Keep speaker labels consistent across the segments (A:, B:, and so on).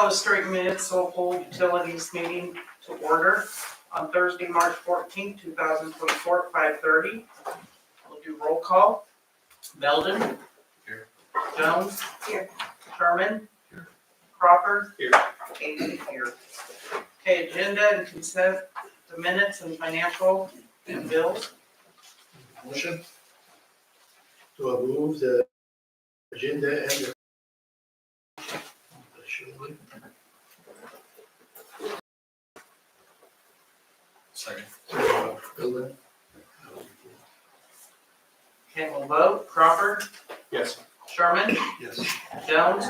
A: call the Stuart Municipal Utilities meeting to order on Thursday, March 14th, 2024 at 5:30. We'll do roll call. Belden.
B: Here.
A: Jones.
C: Here.
A: Sherman.
B: Here.
A: Crawford.
B: Here.
A: Amy here. Okay, agenda and consent, the minutes and financial and bills.
D: Motion to approve the agenda and the.
B: Second.
D: Building.
A: Okay, we'll vote. Crawford.
B: Yes.
A: Sherman.
B: Yes.
A: Jones.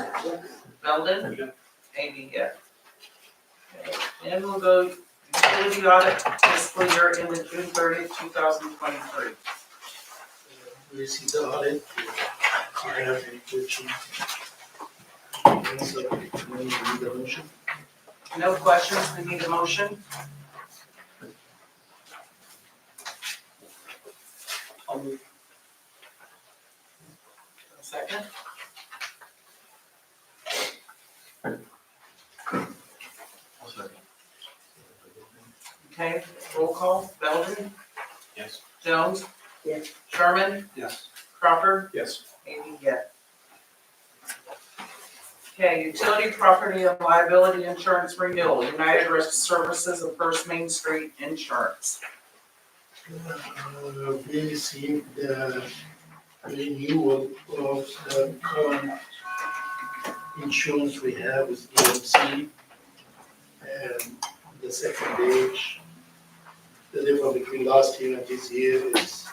A: Belden. Amy, yes. Okay, then we'll go utility audit fiscal year ended June 30th, 2023.
D: We see the audit. I have any questions? So, we need a motion.
A: No questions, we need a motion.
D: I'll move.
A: A second.
B: I'll second.
A: Okay, roll call. Belden.
B: Yes.
A: Jones.
C: Yes.
A: Sherman.
B: Yes.
A: Crawford.
B: Yes.
A: Amy, yes. Okay, utility property and liability insurance renewal, United Risk Services of First Main Street Insurance.
D: We received the renewal of the current insurance we have with EMC. And the second page, the difference between last year and this year is,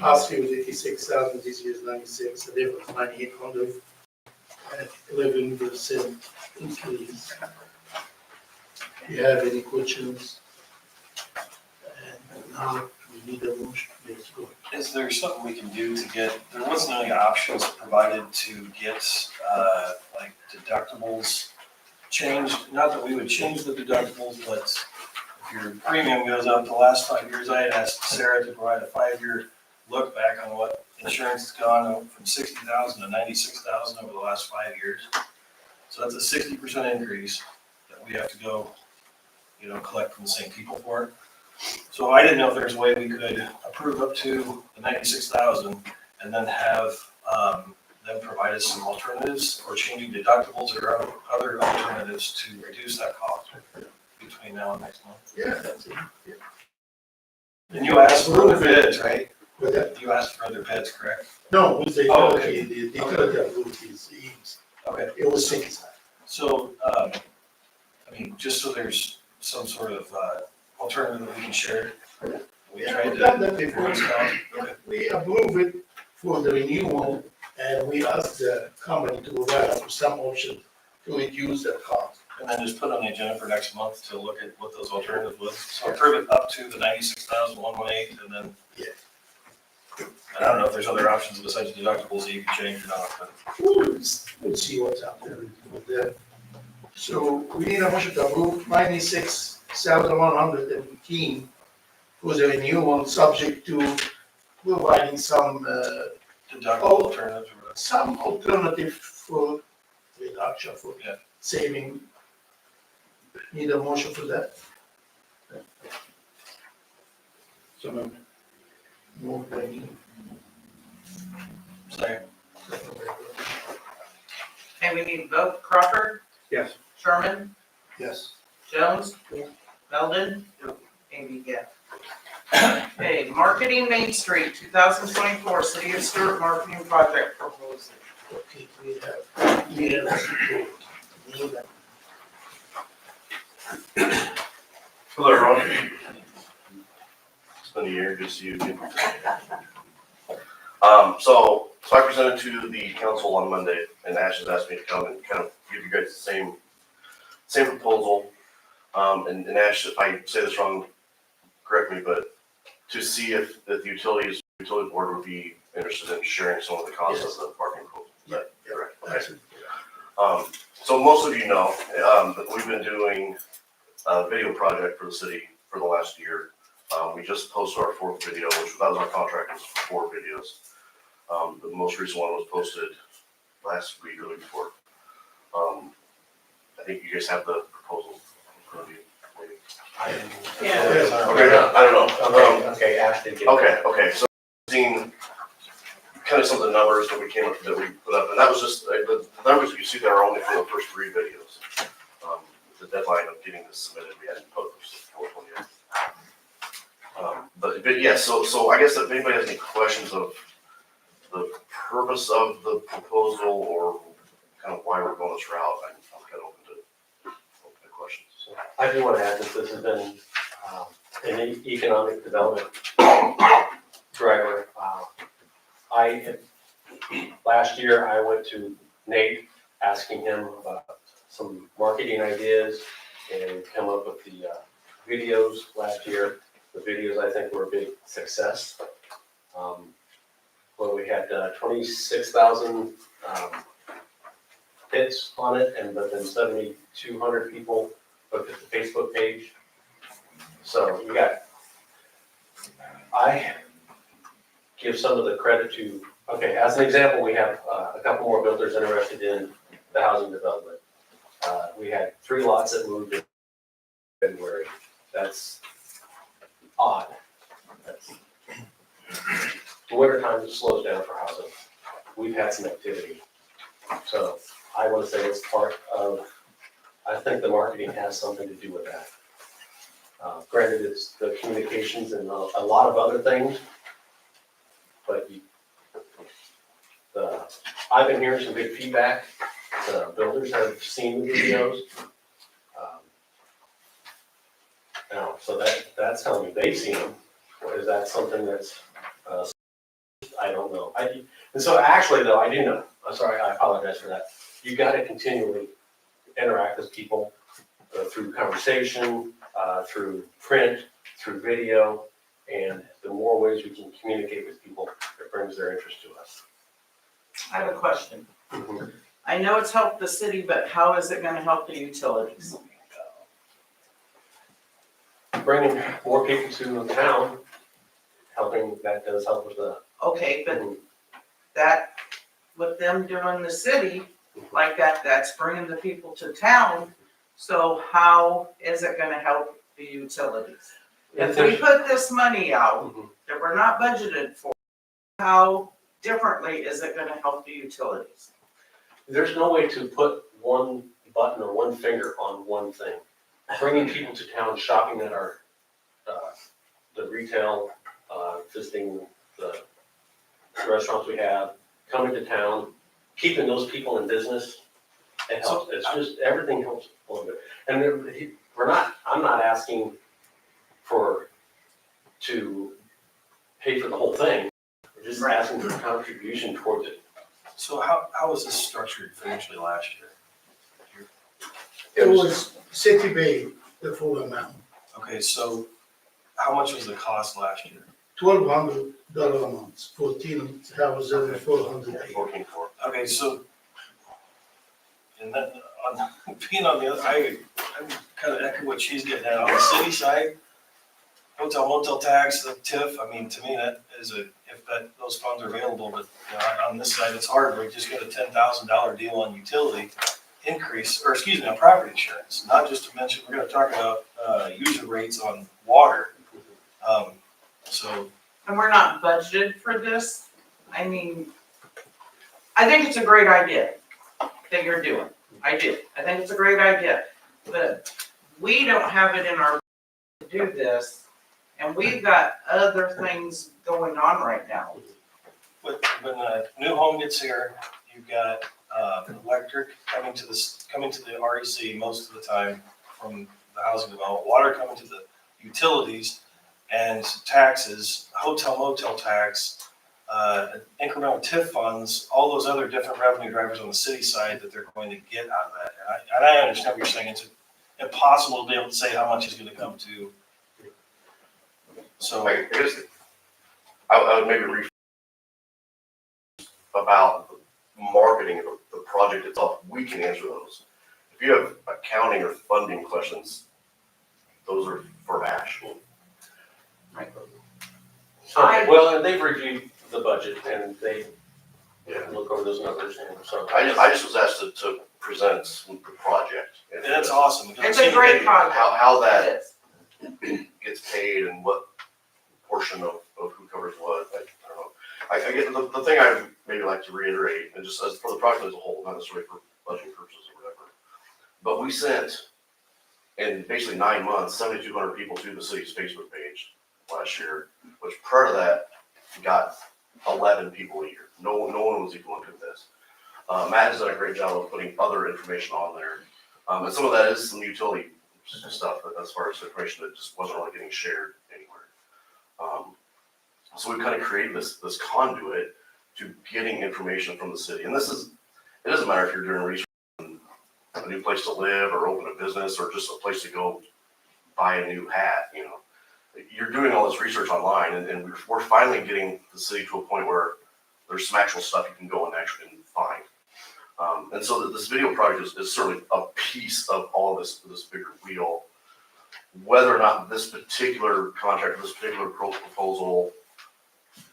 D: last year was 86,000, this year is 96, the difference 9,800, and 11% increase. If you have any questions? And now we need a motion, let's go.
B: Is there something we can do to get, there wasn't any options provided to get, like deductibles changed? Not that we would change the deductibles, but if your premium goes up the last 5 years, I had asked Sarah to provide a 5-year look back on what insurance has gone up from 60,000 to 96,000 over the last 5 years. So that's a 60% increase that we have to go, collect from the same people for it. So I didn't know if there's a way we could approve up to the 96,000 and then have them provide us some alternatives or changing deductibles or other alternatives to reduce that cost between now and next month.
D: Yeah, that's it. Yeah.
B: And you asked for other bids, right?
D: With that,
B: You asked for other bids, correct?
D: no, with the
B: Oh,
D: utility,
B: okay.
D: the utility authorities,
B: Okay.
D: it was 6.
B: So, just so there's some sort of alternative that we can share. We
D: Yeah,
B: tried
D: we've
B: to.
D: done that before.
B: Okay.
D: We approve it for the renewal, and we ask the company to provide us with some option to reduce the cost.
B: And then just put on the agenda for next month to look at what those alternatives was. So approve it up to the 96,118, and then.
D: Yeah.
B: I don't know if there's other options besides deductibles that you can change or not, but.
D: We'll see what's out there with that. So we need a motion to approve 96,118 for the renewal, subject to providing some,
B: Deductible alternatives or whatever.
D: some alternative for reduction, for
B: Yeah.
D: saving. Need a motion for that? So moved by me.
B: Second.
A: Okay, we need to vote. Crawford.
B: Yes.
A: Sherman.
D: Yes.
A: Jones.
C: Yeah.
A: Belden. Amy, yes. Okay, marketing Main Street, 2024 City of Stuart Marketing Project Proposal.
D: Okay, we have support. Need a-
E: Hello, everyone. It's been a year, good to see you again. So I presented to the council on Monday, and Ash has asked me to come and kind of give you guys the same proposal. And Ash, if I say this wrong, correct me, but to see if the utility board would be interested in sharing some of the costs of the parking proposal. Is that correct? Okay.
D: Absolutely.
E: So most of you know, that we've been doing a video project for the city for the last year. We just posted our 4th video, which that was our contract, was for 4 videos. The most recent one was posted last week or the week before. I think you guys have the proposal in front of you. maybe.
A: Yeah.
E: Okay, I don't know.
C: Okay, Ash did get.
E: Okay, so seeing kind of some of the numbers that we put up, and that was just, the numbers you see there are only for the first 3 videos. The deadline of getting this submitted, we hadn't published it for 4/20 yet. But yeah, so I guess if anybody has any questions of the purpose of the proposal or kind of why we're going this route, I'm kind of open to questions.
C: I do want to add that this has been an economic development driver. Last year, I went to Nate, asking him about some marketing ideas and come up with the videos last year. The videos, I think, were a big success. Well, we had 26,000 hits on it, but then 7,200 people looked at the Facebook page. So you got, I give some of the credit to, okay, as an example, we have a couple more builders interested in the housing development. We had 3 lots that moved in February. That's odd. The winter time it slows down for housing. We've had some activity. So I want to say it's part of, I think the marketing has something to do with that. Granted, it's the communications and a lot of other things, but I've been hearing some good feedback. The builders have seen the videos. So that's telling me they've seen them. Or is that something that's, I don't know. And so actually though, I do know, I'm sorry, I apologize for that. You gotta continually interact with people through conversation, through print, through video, and the more ways we can communicate with people, it brings their interest to us.
A: I have a question. I know it's helped the city, but how is it gonna help the utilities?
C: Bringing more people to the town, helping, that does help with the.
A: Okay, but that, with them doing the city like that, that's bringing the people to town. So how is it gonna help the utilities? If we put this money out that we're not budgeted for, how differently is it gonna help the utilities?
C: There's no way to put one button or one finger on one thing. Bringing people to town, shopping at our, the retail, visiting the restaurants we have, coming to town, keeping those people in business, it helps. It's just, everything helps a little bit. And I'm not asking to pay for the whole thing. We're just asking for a contribution towards it.
B: So how was this structured financially last year?
D: It was city paid the full amount,
B: Okay, so how much was the cost last year?
D: $1,200 a month, 14,400.
E: 14.4.
B: Okay, so, and then, being on the other, I kind of echo what she's getting at, on the city side, hotel, motel tax, the TIF, I mean, to me, that is those funds are available, but, you know, on this side, it's hard, we just got a $10,000 deal on utility increase, or excuse me, on property insurance, not just to mention, we're gonna talk about, user rates on water. So,
A: And we're not budgeted for this. I mean, I think it's a great idea that you're doing. I do. I think it's a great idea. But we don't have it in our to do this, and we've got other things going on right now.
B: when a new home gets here, you've got, electric coming to the REC most of the time from the housing development, water coming to the utilities, and taxes, hotel motel tax, incremental TIF funds, all those other different revenue drivers on the city side that they're going to get out of that. And I understand what you're saying, it's impossible to be able to say how much is gonna come to. So,
E: I guess I would maybe about the marketing of the project itself. We can answer those. If you have accounting or funding questions, those are for Ash.
C: Well, and they've reviewed the budget and they look over those numbers, and so.
E: I just was asked to present the project.
B: And that's awesome. because
A: It's
B: I've
A: a
B: seen the
A: great
B: video.
A: project.
E: How that
A: It is.
E: gets paid and what portion of who covers what, I don't know. I get, the thing I maybe like to reiterate, and just as for the project as a whole, not necessarily for budgeting purposes or whatever, but we sent, in basically 9 months, 7,200 people to the city's Facebook page last year, which prior to that got 11 people a year. No one was even looking at this. Matt has done a great job of putting other information on there. And some of that is some utility stuff, but as far as information that just wasn't really getting shared anywhere. So we've kind of created this conduit to getting information from the city. And it doesn't matter if you're doing research on a new place to live or open a business or just a place to go buy a new hat, you know. You're doing all this research online and we're finally getting the city to a point where there's some actual stuff you can go and actually find. And so this video project is certainly a piece of all of this bigger wheel. Whether or not this particular contract, this particular proposal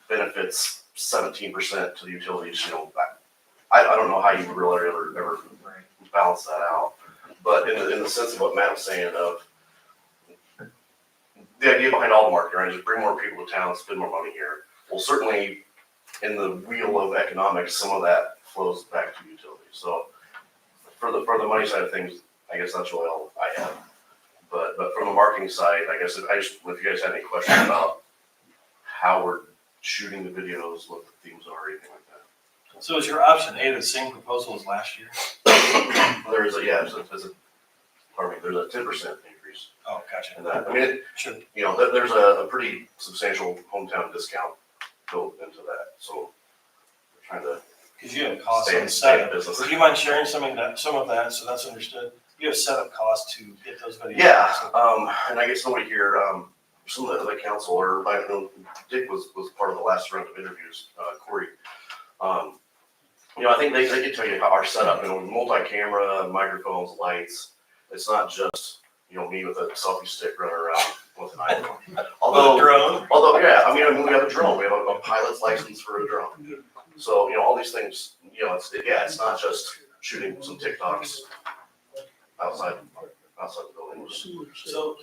E: benefits 17% to the utilities, you know, I don't know how you would really ever balance that out. But in the sense of what Matt was saying of the idea behind all the marketing, right, is bring more people to town, spend more money here. Well, certainly in the wheel of economics, some of that flows back to utilities. So for the money side of things, I guess that's really all I have. But from the marketing side, I guess if you guys had any questions about how we're shooting the videos, what the themes are, anything like that.
B: So is your option A the same proposal as last year?
E: There's a 10% increase
B: Oh, gotcha.
E: in that. I mean,
B: Sure.
E: you know, there's a pretty substantial hometown discount built into that. So we're trying to
B: Because you have costs
E: stay
B: on
E: in
B: the setup.
E: business.
B: Do you mind sharing some of that, so that's understood? You have setup costs to get those videos.
E: Yeah, and I guess somebody here, some of the council, or I don't know, Dick was part of the last round of interviews, Corey. You know, I think they can tell you how our setup, you know, multi-camera, microphones, lights. It's not just, you know, me with a selfie stick running around with an iPhone.
B: With a drone?
E: Although, yeah, I mean, we have a drone. We have a pilot's license for a drone. So, you know, all these things, you know, it's not just shooting some TikToks outside the building.
B: So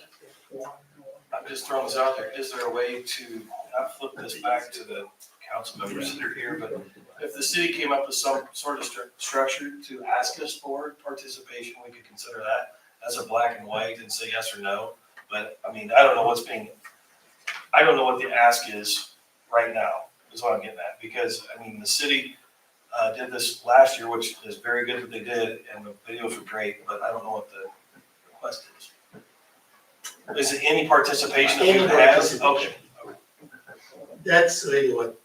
B: I'm just throwing this out there. Is there a way to not flip this back to the council members that are here, but if the city came up with some sort of structure to ask us for participation, we could consider that as a black and white and say yes or no. But I mean, I don't know what the ask is right now, is what I'm getting at. Because I mean, the city did this last year, which is very good that they did, and the videos were great, but I don't know what the request is. Is it any participation that
D: Any
B: we've had?
D: participation.
B: Okay.
D: That's really what,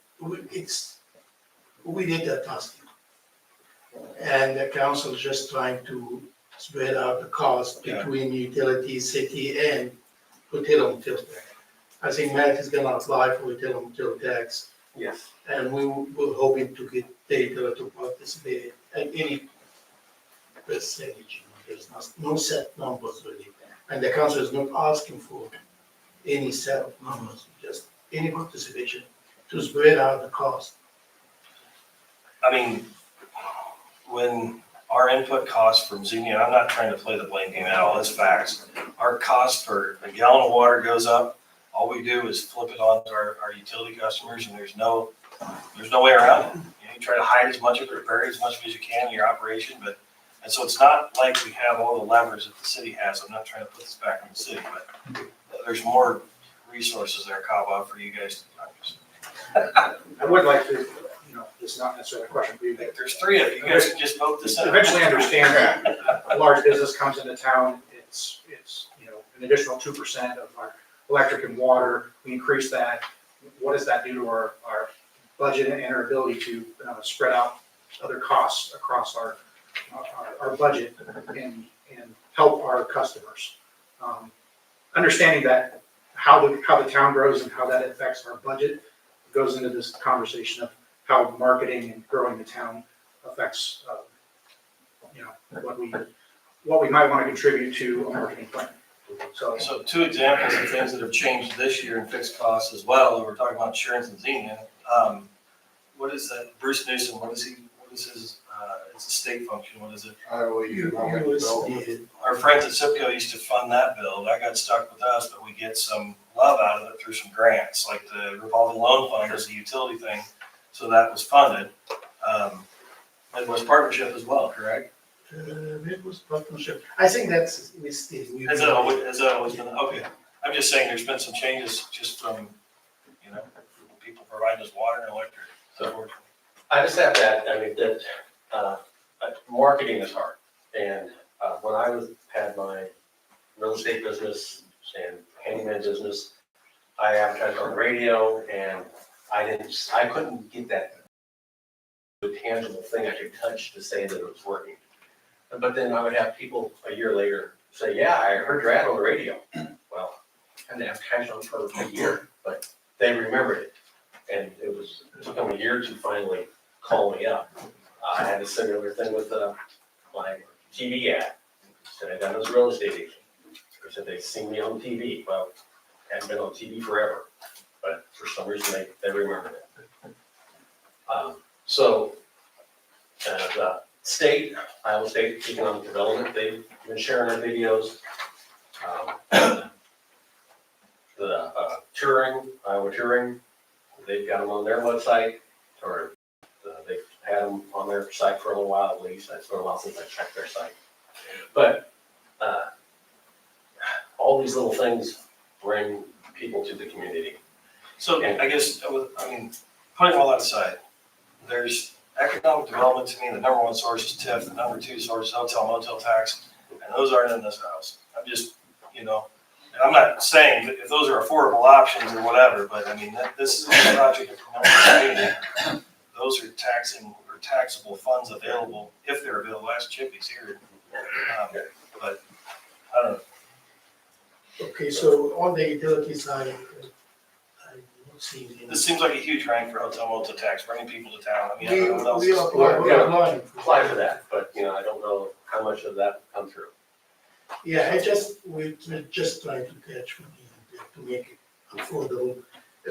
D: we did that last year. And the council is just trying to spread out the cost
B: Yeah.
D: between utility, city, and hotel and motel tax. I think Matt is gonna apply for hotel and motel tax,
C: Yes.
D: and we were hoping to get data to participate at any percentage. There's no set numbers really. And the council is not asking for any set of numbers, just any participation to spread out the cost.
B: I mean, when our input costs from Xenia, I'm not trying to play the blame game at all, it's facts. Our cost for a gallon of water goes up, all we do is flip it on to our utility customers, and there's no way around it. You try to hide as much of it, bury as much as you can in your operation, and so it's not like we have all the levers that the city has. I'm not trying to put this back on the city, but there's more resources there, Kava, for you guys to.
F: I would like to, this is not necessarily a question for you, but
B: There's three of you, you guys can just vote this out.
F: eventually understand that a large business comes into town, it's an additional 2% of our electric and water. We increase that. What does that do to our budget and our ability to spread out other costs across our budget and help our customers? Understanding that how the town grows and how that affects our budget goes into this conversation of how marketing and growing the town affects, what we might want to contribute to a marketing plan.
B: So 2 examples of things that have changed this year in fixed costs as well, we're talking about insurance and Xenia. What is that, Bruce Newsom, what is his it's a state function, what is it?
D: USDA.
B: Our friends at SIPCO used to fund that bill. That got stuck with us, but we get some love out of it through some grants, like the revolving loan fund is a utility thing. So that was funded. Midwest Partnership as well, correct?
D: Midwest Partnership, I think that's with state.
B: Has that always been, okay. I'm just saying there's been some changes just from, people providing us water and electric. So
C: I just have to add, I mean, that, marketing is hard. And, when I had my real estate business and handyman business, I advertised on the radio and I couldn't get that tangible thing I could touch to say that it was working. But then I would have people a year later say, yeah, I heard your ad on the radio. Well, I didn't advertise on for a year, but they remembered it. And it took them a year to finally call me up. I had a similar thing with my TV ad. Said I got as a real estate agent. They said they'd seen me on TV. Well, I hadn't been on TV forever, but for some reason they remembered it. So, the state, Iowa State Economic Development, they've been sharing their videos. The touring, Iowa Touring, they've got them on their website, or they've had them on their site for a little while at least. It's been a while since I checked their site. But all these little things bring people to the community.
B: So I guess, putting all that aside, there's economic development to me, the number one source is TIF, the number two source is hotel motel tax, and those aren't in this house. I'm just, and I'm not saying that if those are affordable options or whatever, but this is a project of promoting the community. Those are taxable funds available, if they're available. Ask Chippy's here. But I don't know.
D: Okay, so on the utility side, I don't see any.
B: This seems like a huge rank for hotel motel tax, bringing people to town. I don't know what else.
D: We apply.
C: Apply for that, but I don't know how much of that will come through.
D: Yeah, we're just trying to catch money to make it affordable.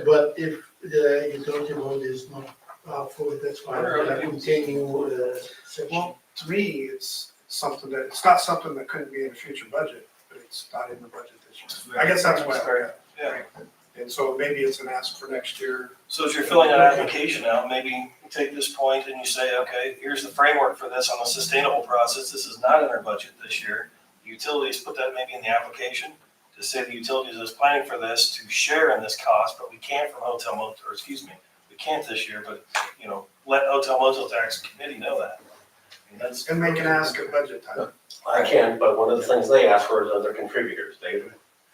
D: But if the utility load is not affordable, that's why we're gonna continue section.
F: Well, to me, it's not something that couldn't be in a future budget, but it's not in the budget this year. I guess that's what I got.
B: Yeah.
F: And so maybe it's an ask for next year.
B: So as you're filling that application out, maybe you take this point and you say, okay, here's the framework for this on the sustainable process. This is not in our budget this year. Utilities, put that maybe in the application to say the utilities is planning for this to share in this cost, but we can't from we can't this year, but, let hotel motel tax committee know that.
F: And make an ask at budget time.
C: I can, but one of the things they ask for is other contributors.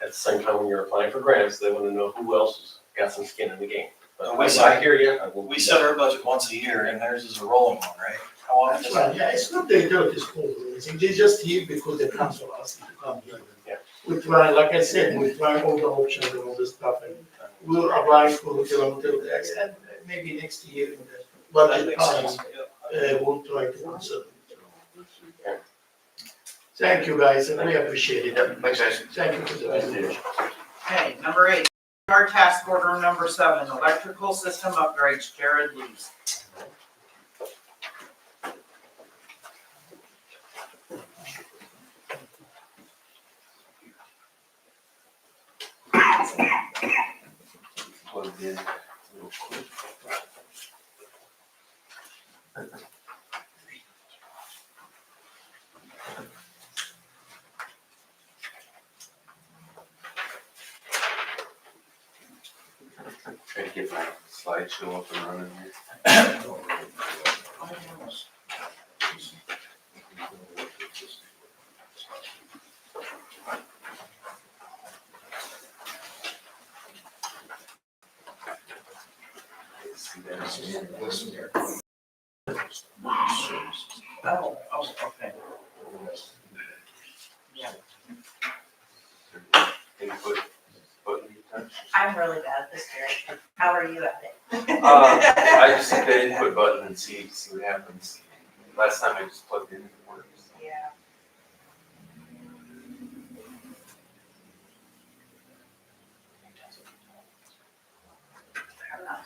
C: At the same time, when you're applying for grants, they want to know who else has got some skin in the game. But I hear you.
B: We set our budget once a year and theirs is a rolling one, right? How often
D: That's
B: is
D: right,
B: it?
D: yeah, it's not the utilities fault, they just here because the council asked them to come here.
C: Yeah.
D: We try, like I said, we try all the options and all this stuff, and we'll apply for hotel tax, and maybe next year in the
B: That
D: budget
B: makes
D: time,
B: sense. Yeah.
D: we'll try to answer. Thank you, guys, and we appreciate it.
E: Thanks, guys.
D: Thank you for the presentation.
A: Okay, number 8, our task order number 7, electrical system upgrades, Jared Lees.
E: Plugged in. Try to get my slideshow up and running here. See that?
A: Oh, okay. Yeah.
E: Input button you touch.
G: I'm really bad at this, Jerry. How are you at it?
E: I just hit the input button and see what happens. Last time I just plugged in and it works.
G: Yeah. I'm not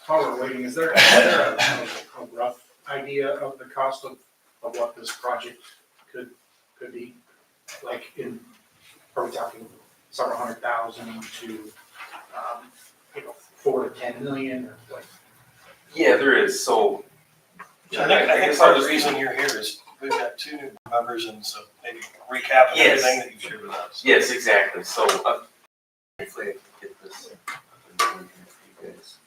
F: While we're waiting, is there a rough idea of the cost of what this project could be? Like are we talking several hundred thousand to, 4 to 10 million or like?
H: Yeah, there is, so.
B: I think part of the reason you're here is we've got 2 new members, and so maybe recap of
H: Yes.
B: everything that you've shared with us.
H: Yes, exactly, so, hopefully I can get this up and running for you guys.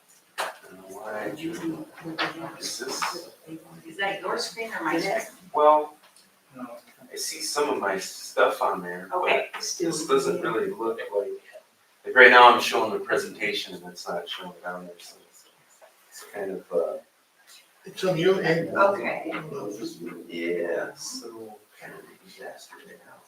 H: I don't know why. Is this,
G: Is that your screen or my screen?
H: well,
F: No.
H: I see some of my stuff on there, but
G: Okay.
H: this doesn't really look like right now I'm showing the presentation and it's not showing down there, so it's kind of,
D: It's on your end.
G: Okay.
H: yeah, so kind of a disaster right now.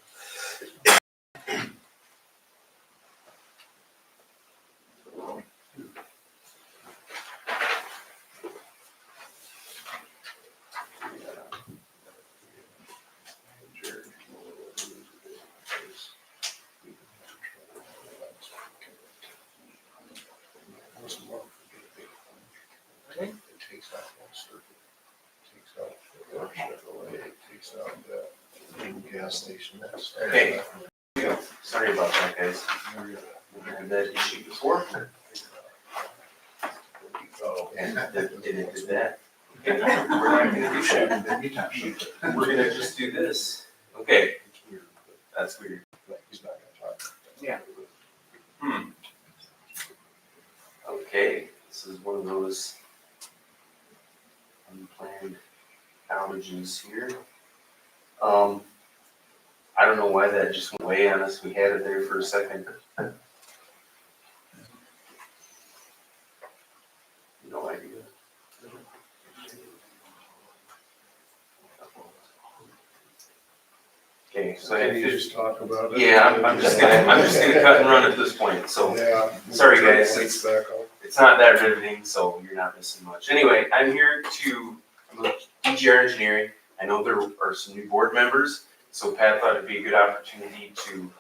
I: It takes out one circuit, takes out the workshop away, it takes out the main gas station, that's.
H: Okay. Sorry about that, guys. We had that issue before,
I: Oh.
H: and it did that. Okay, we're not gonna do that. We're gonna just do this. Okay, that's weird.
I: He's not gonna talk.
F: Yeah.
H: Okay, this is one of those unplanned outages here. I don't know why that just went away on us. We had it there for a second. No idea. Okay, so I had
I: Can you
H: 50.
I: just talk about it?
H: Yeah, I'm just gonna cut and run at this point, so
I: Yeah.
H: sorry, guys.
I: Lights back on.
H: it's not that riveting, so you're not missing much. Anyway, I'm with DGR Engineering. I know there are some new board members, so Pat thought it'd be a good opportunity to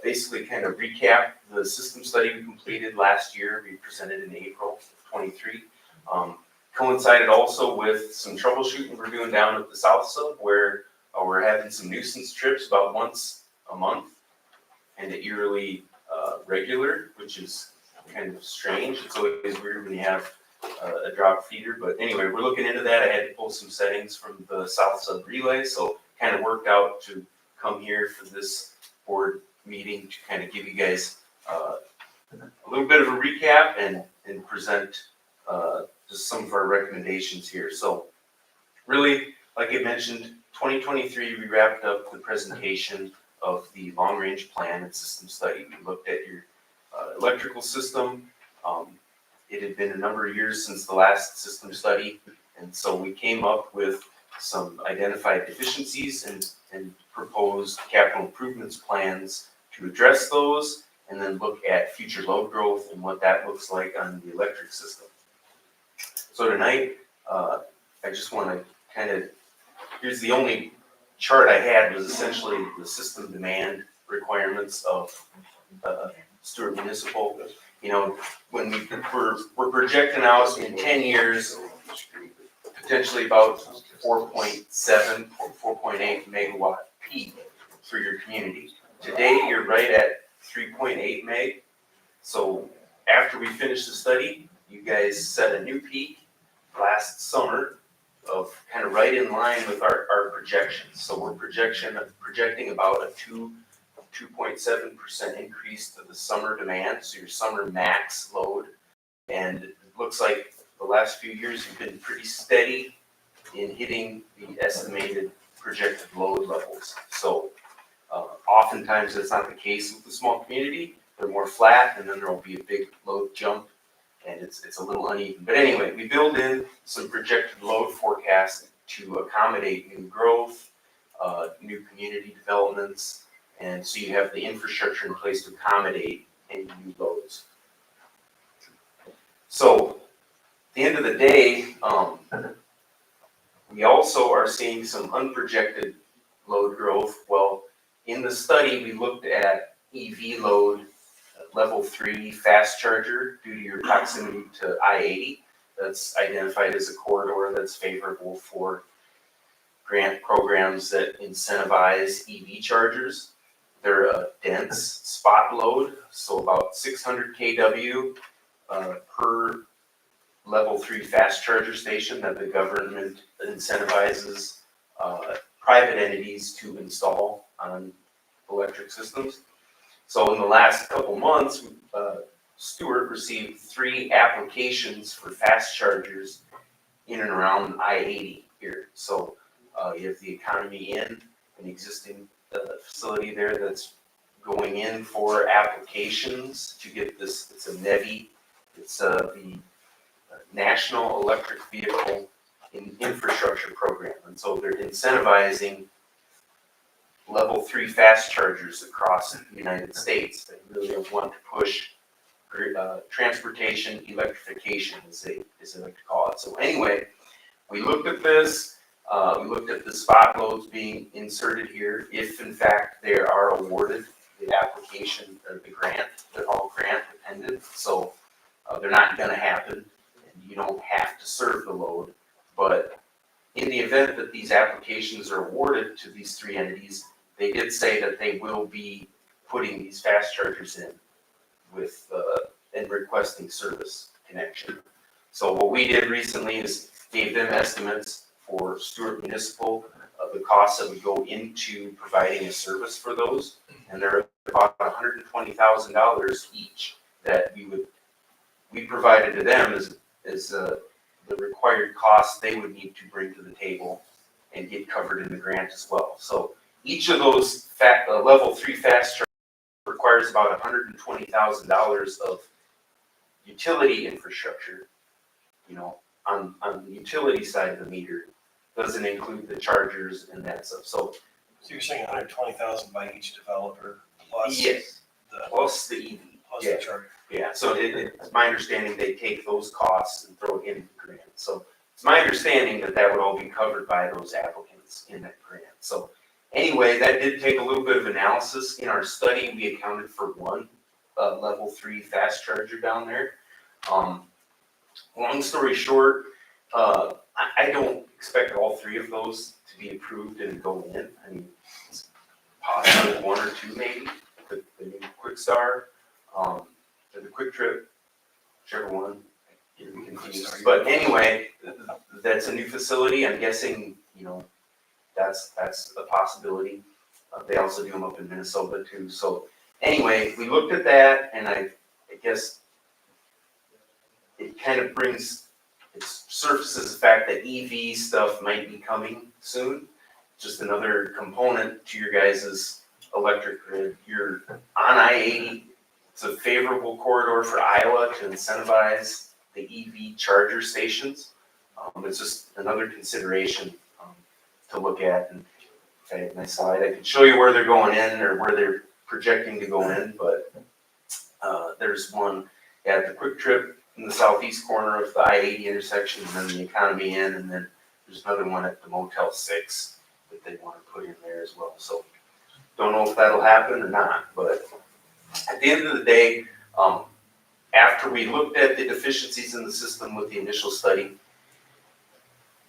H: basically kind of recap the system study we completed last year. We presented in April of '23. Coincided also with some troubleshooting we're doing down at the South Sub, where we're having some nuisance trips about once a month, and eerily regular, which is kind of strange. It's always weird when you have a drop feeder, but anyway, we're looking into that. I had to pull some settings from the South Sub relay, so kind of worked out to come here for this board meeting to kind of give you guys a little bit of a recap and present just some of our recommendations here. So really, like I mentioned, 2023, we wrapped up the presentation of the long-range plan and system study. We looked at your electrical system. It had been a number of years since the last system study, and so we came up with some identified deficiencies and proposed capital improvements plans to address those, and then look at future load growth and what that looks like on the electric system. So tonight, I just want to kind of, here's the only chart I had was essentially the system demand requirements of Stuart Municipal. You know, when we're projecting out in 10 years, potentially about 4.7, 4.8 megawatt peak for your community. Today, you're right at 3.8 meg. So after we finish the study, you guys set a new peak last summer of kind of right in line with our projections. So we're projecting about a 2.7% increase to the summer demand, so your summer max load. And it looks like the last few years you've been pretty steady in hitting the estimated projected load levels. So oftentimes that's not the case with the small community. They're more flat, and then there will be a big load jump, and it's a little uneven. But anyway, we build in some projected load forecast to accommodate new growth, new community developments, and so you have the infrastructure in place to accommodate any new loads. So at the end of the day, we also are seeing some unprojected load growth. Well, in the study, we looked at EV load, level 3 fast charger due to your proximity to I-80. That's identified as a corridor that's favorable for grant programs that incentivize EV chargers. They're a dense spot load, so about 600 kW per level 3 fast charger station that the government incentivizes private entities to install on electric systems. So in the last couple months, Stuart received 3 applications for fast chargers in and around I-80 here. So you have the Economy Inn, an existing facility there that's going in for applications to get this. It's a NEVI. It's the National Electric Vehicle Infrastructure Program. And so they're incentivizing level 3 fast chargers across the United States. They really want to push transportation electrification, as they like to call it. So anyway, we looked at this. We looked at the spot loads being inserted here. If in fact they are awarded the application or the grant, they're all grant dependent. So they're not going to happen. You don't have to serve the load, but in the event that these applications are awarded to these 3 entities, they did say that they will be putting these fast chargers in with and requesting service connection. So what we did recently is gave them estimates for Stuart Municipal of the costs that would go into providing a service for those, and they're about $120,000 each that we provided to them as the required costs they would need to bring to the table and get covered in the grant as well. So each of those level 3 fast chargers requires about $120,000 of utility infrastructure, on the utility side of the meter. Doesn't include the chargers and that stuff. So
B: you're saying 120,000 by each developer plus
H: yes,
B: the
H: plus the EV.
B: plus
H: Yeah.
B: the charger.
H: Yeah, so it's my understanding they take those costs and throw it in the grant. So it's my understanding that would all be covered by those applicants in that grant. So anyway, that did take a little bit of analysis. In our study, we accounted for 1 level 3 fast charger down there. Long story short, I don't expect all 3 of those to be approved and go in. I mean, it's possibly 1 or 2 maybe, the new Quick Star, or the Quick Trip, whichever one, get confused. But anyway, that's a new facility. I'm guessing, that's a possibility. They also do them up in Minnesota too. So anyway, we looked at that, and I guess it kind of it surfaces the fact that EV stuff might be coming soon. Just another component to your guys' electric grid. You're on I-80. It's a favorable corridor for Iowa to incentivize the EV charger stations. It's just another consideration to look at. And if I had my slide, I could show you where they're going in or where they're projecting to go in, but there's one at the Quick Trip in the southeast corner of the I-80 intersection, and then the Economy Inn, and then there's another one at the Motel 6 that they want to put in there as well. So don't know if that'll happen or not, but at the end of the day, after we looked at the deficiencies in the system with the initial study,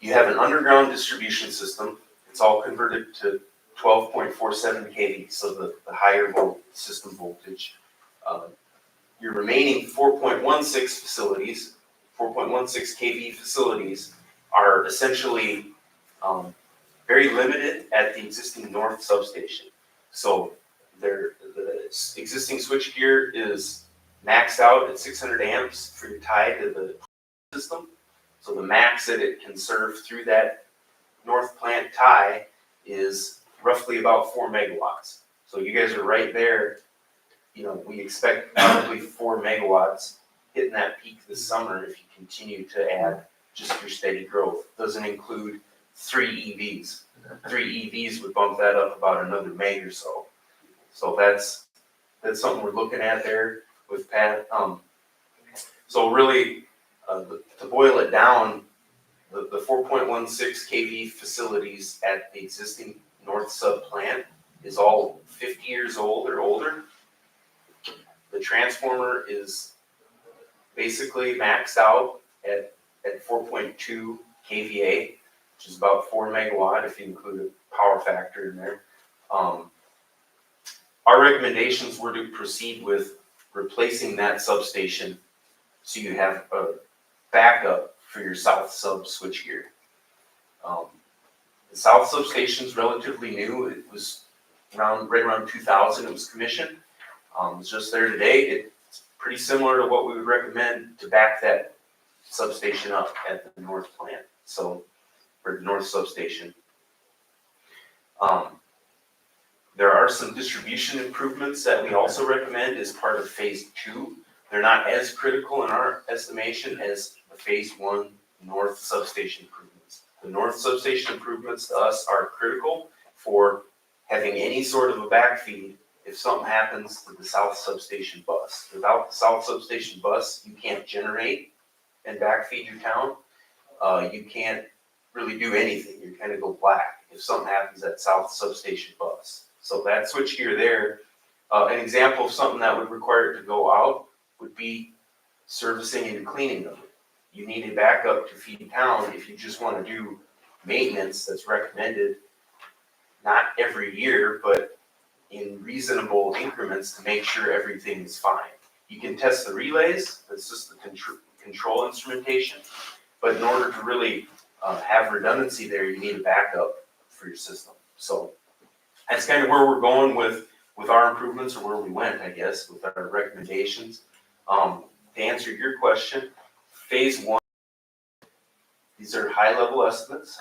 H: you have an underground distribution system. It's all converted to 12.47 kV, so the higher system voltage. Your remaining 4.16 facilities 4.16 kV facilities are essentially very limited at the existing north substation. So the existing switchgear is maxed out at 600 amps for your tie to the system. So the max that it can serve through that north plant tie is roughly about 4 megawatts. So you guys are right there. You know, we expect probably 4 megawatts hitting that peak this summer if you continue to add just your steady growth. Doesn't include 3 EVs. 3 EVs would bump that up about another meg or so. So that's something we're looking at there with Pat. So really, to boil it down, the 4.16 kV facilities at the existing north sub plant is all 50 years old or older. The transformer is basically maxed out at 4.2 kVA, which is about 4 megawatt if you include a power factor in there. Our recommendations were to proceed with replacing that substation so you have a backup for your south sub switchgear. The south substation is relatively new. It was right around 2000 it was commissioned. It's just there today. It's pretty similar to what we would recommend to back that substation up at the north plant. So, or the north substation. There are some distribution improvements that we also recommend as part of phase 2. They're not as critical in our estimation as the phase 1 north substation improvements. The north substation improvements to us are critical for having any sort of a backfeed if something happens to the south substation bus. Without the south substation bus, you can't generate and backfeed your town. You can't really do anything. You kind of go black if something happens at south substation bus. So that switchgear there, an example of something that would require it to go out would be servicing and cleaning of it. You need a backup to feed town if you just want to do maintenance that's recommended, not every year, but in reasonable increments to make sure everything is fine. You can test the relays, that's just the control instrumentation, but in order to really have redundancy there, you need a backup for your system. So that's kind of where we're going with our improvements, or where we went, I guess, with our recommendations. To answer your question, phase 1, these are high-level estimates.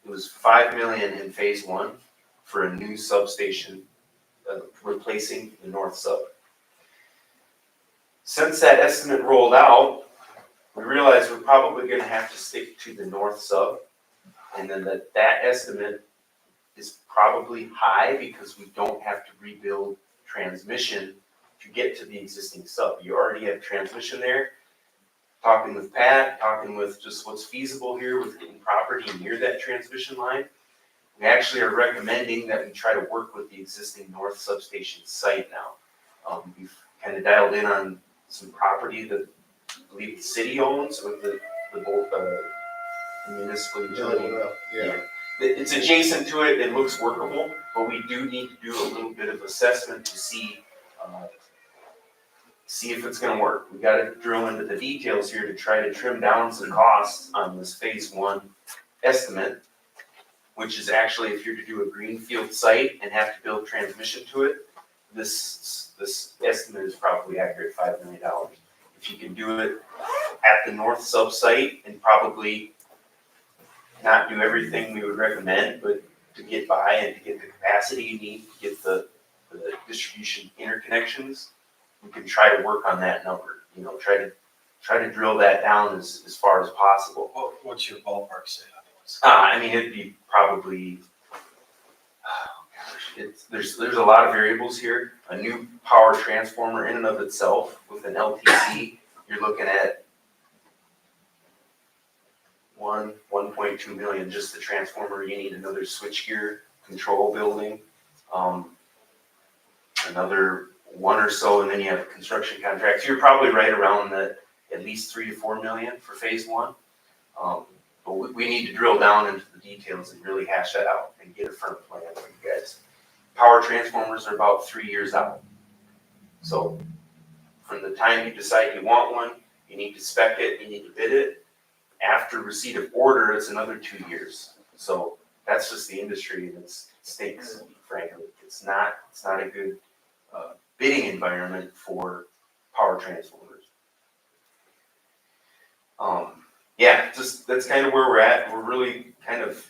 H: It was $5 million in phase 1 for a new substation replacing the north sub. Since that estimate rolled out, we realized we're probably going to have to stick to the north sub, and then that estimate is probably high because we don't have to rebuild transmission to get to the existing sub. You already have transmission there. Talking with Pat, talking with just what's feasible here with getting property near that transmission line, we actually are recommending that we try to work with the existing north substation site now. We've kind of dialed in on some property that I believe the city owns, or the municipal utility.
I: Yeah.
H: It's adjacent to it, it looks workable, but we do need to do a little bit of assessment to see if it's gonna work. We gotta drill into the details here to try to trim down some costs on this phase 1 estimate, which is actually, if you're to do a greenfield site and have to build transmission to it, this estimate is probably accurate, $5 million. If you can do it at the north sub site and probably not do everything we would recommend, but to get by and to get the capacity you need to get the distribution interconnections, we can try to work on that number. You know, try to drill that down as far as possible.
B: What's your ballpark say on this?
H: I mean, it'd be probably, there's a lot of variables here. A new power transformer in and of itself with an LTC, you're looking at 1.2 million, just the transformer. You need another switchgear control building, another 1 or so, and then you have construction contracts. You're probably right around the at least 3 to 4 million for phase 1. But we need to drill down into the details and really hash that out and get a firm plan for you guys. Power transformers are about 3 years out. So from the time you decide you want one, You need to spec it, you need to bid it. After receipt of order, it's another 2 years. So that's just the industry, and it stinks, frankly. It's not a good bidding environment for power transformers. Yeah, just, that's kind of where we're at. We're really kind of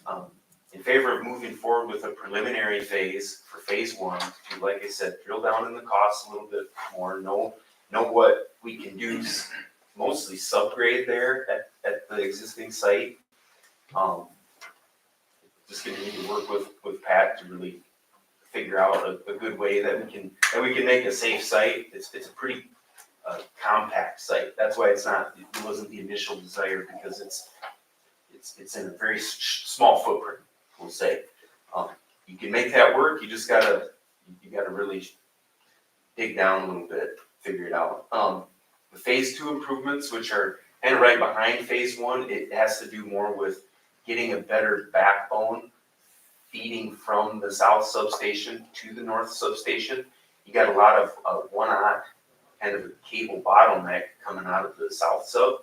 H: in favor of moving forward with a preliminary phase for phase one to, like I said, drill down in the costs a little bit more, know what we can do, mostly subgrade there at the existing site. Just gonna need to work with Pat to really figure out a good way that we can make a safe site. It's a pretty compact site. That's why it wasn't the initial desire, because it's in a very small footprint, we'll say. You can make that work, you gotta really dig down a little bit, figure it out. The phase two improvements, which are kind of right behind phase one, it has to do more with getting a better backbone feeding from the south substation to the north substation. You got a lot of one-odd kind of a cable bottleneck coming out of the south sub,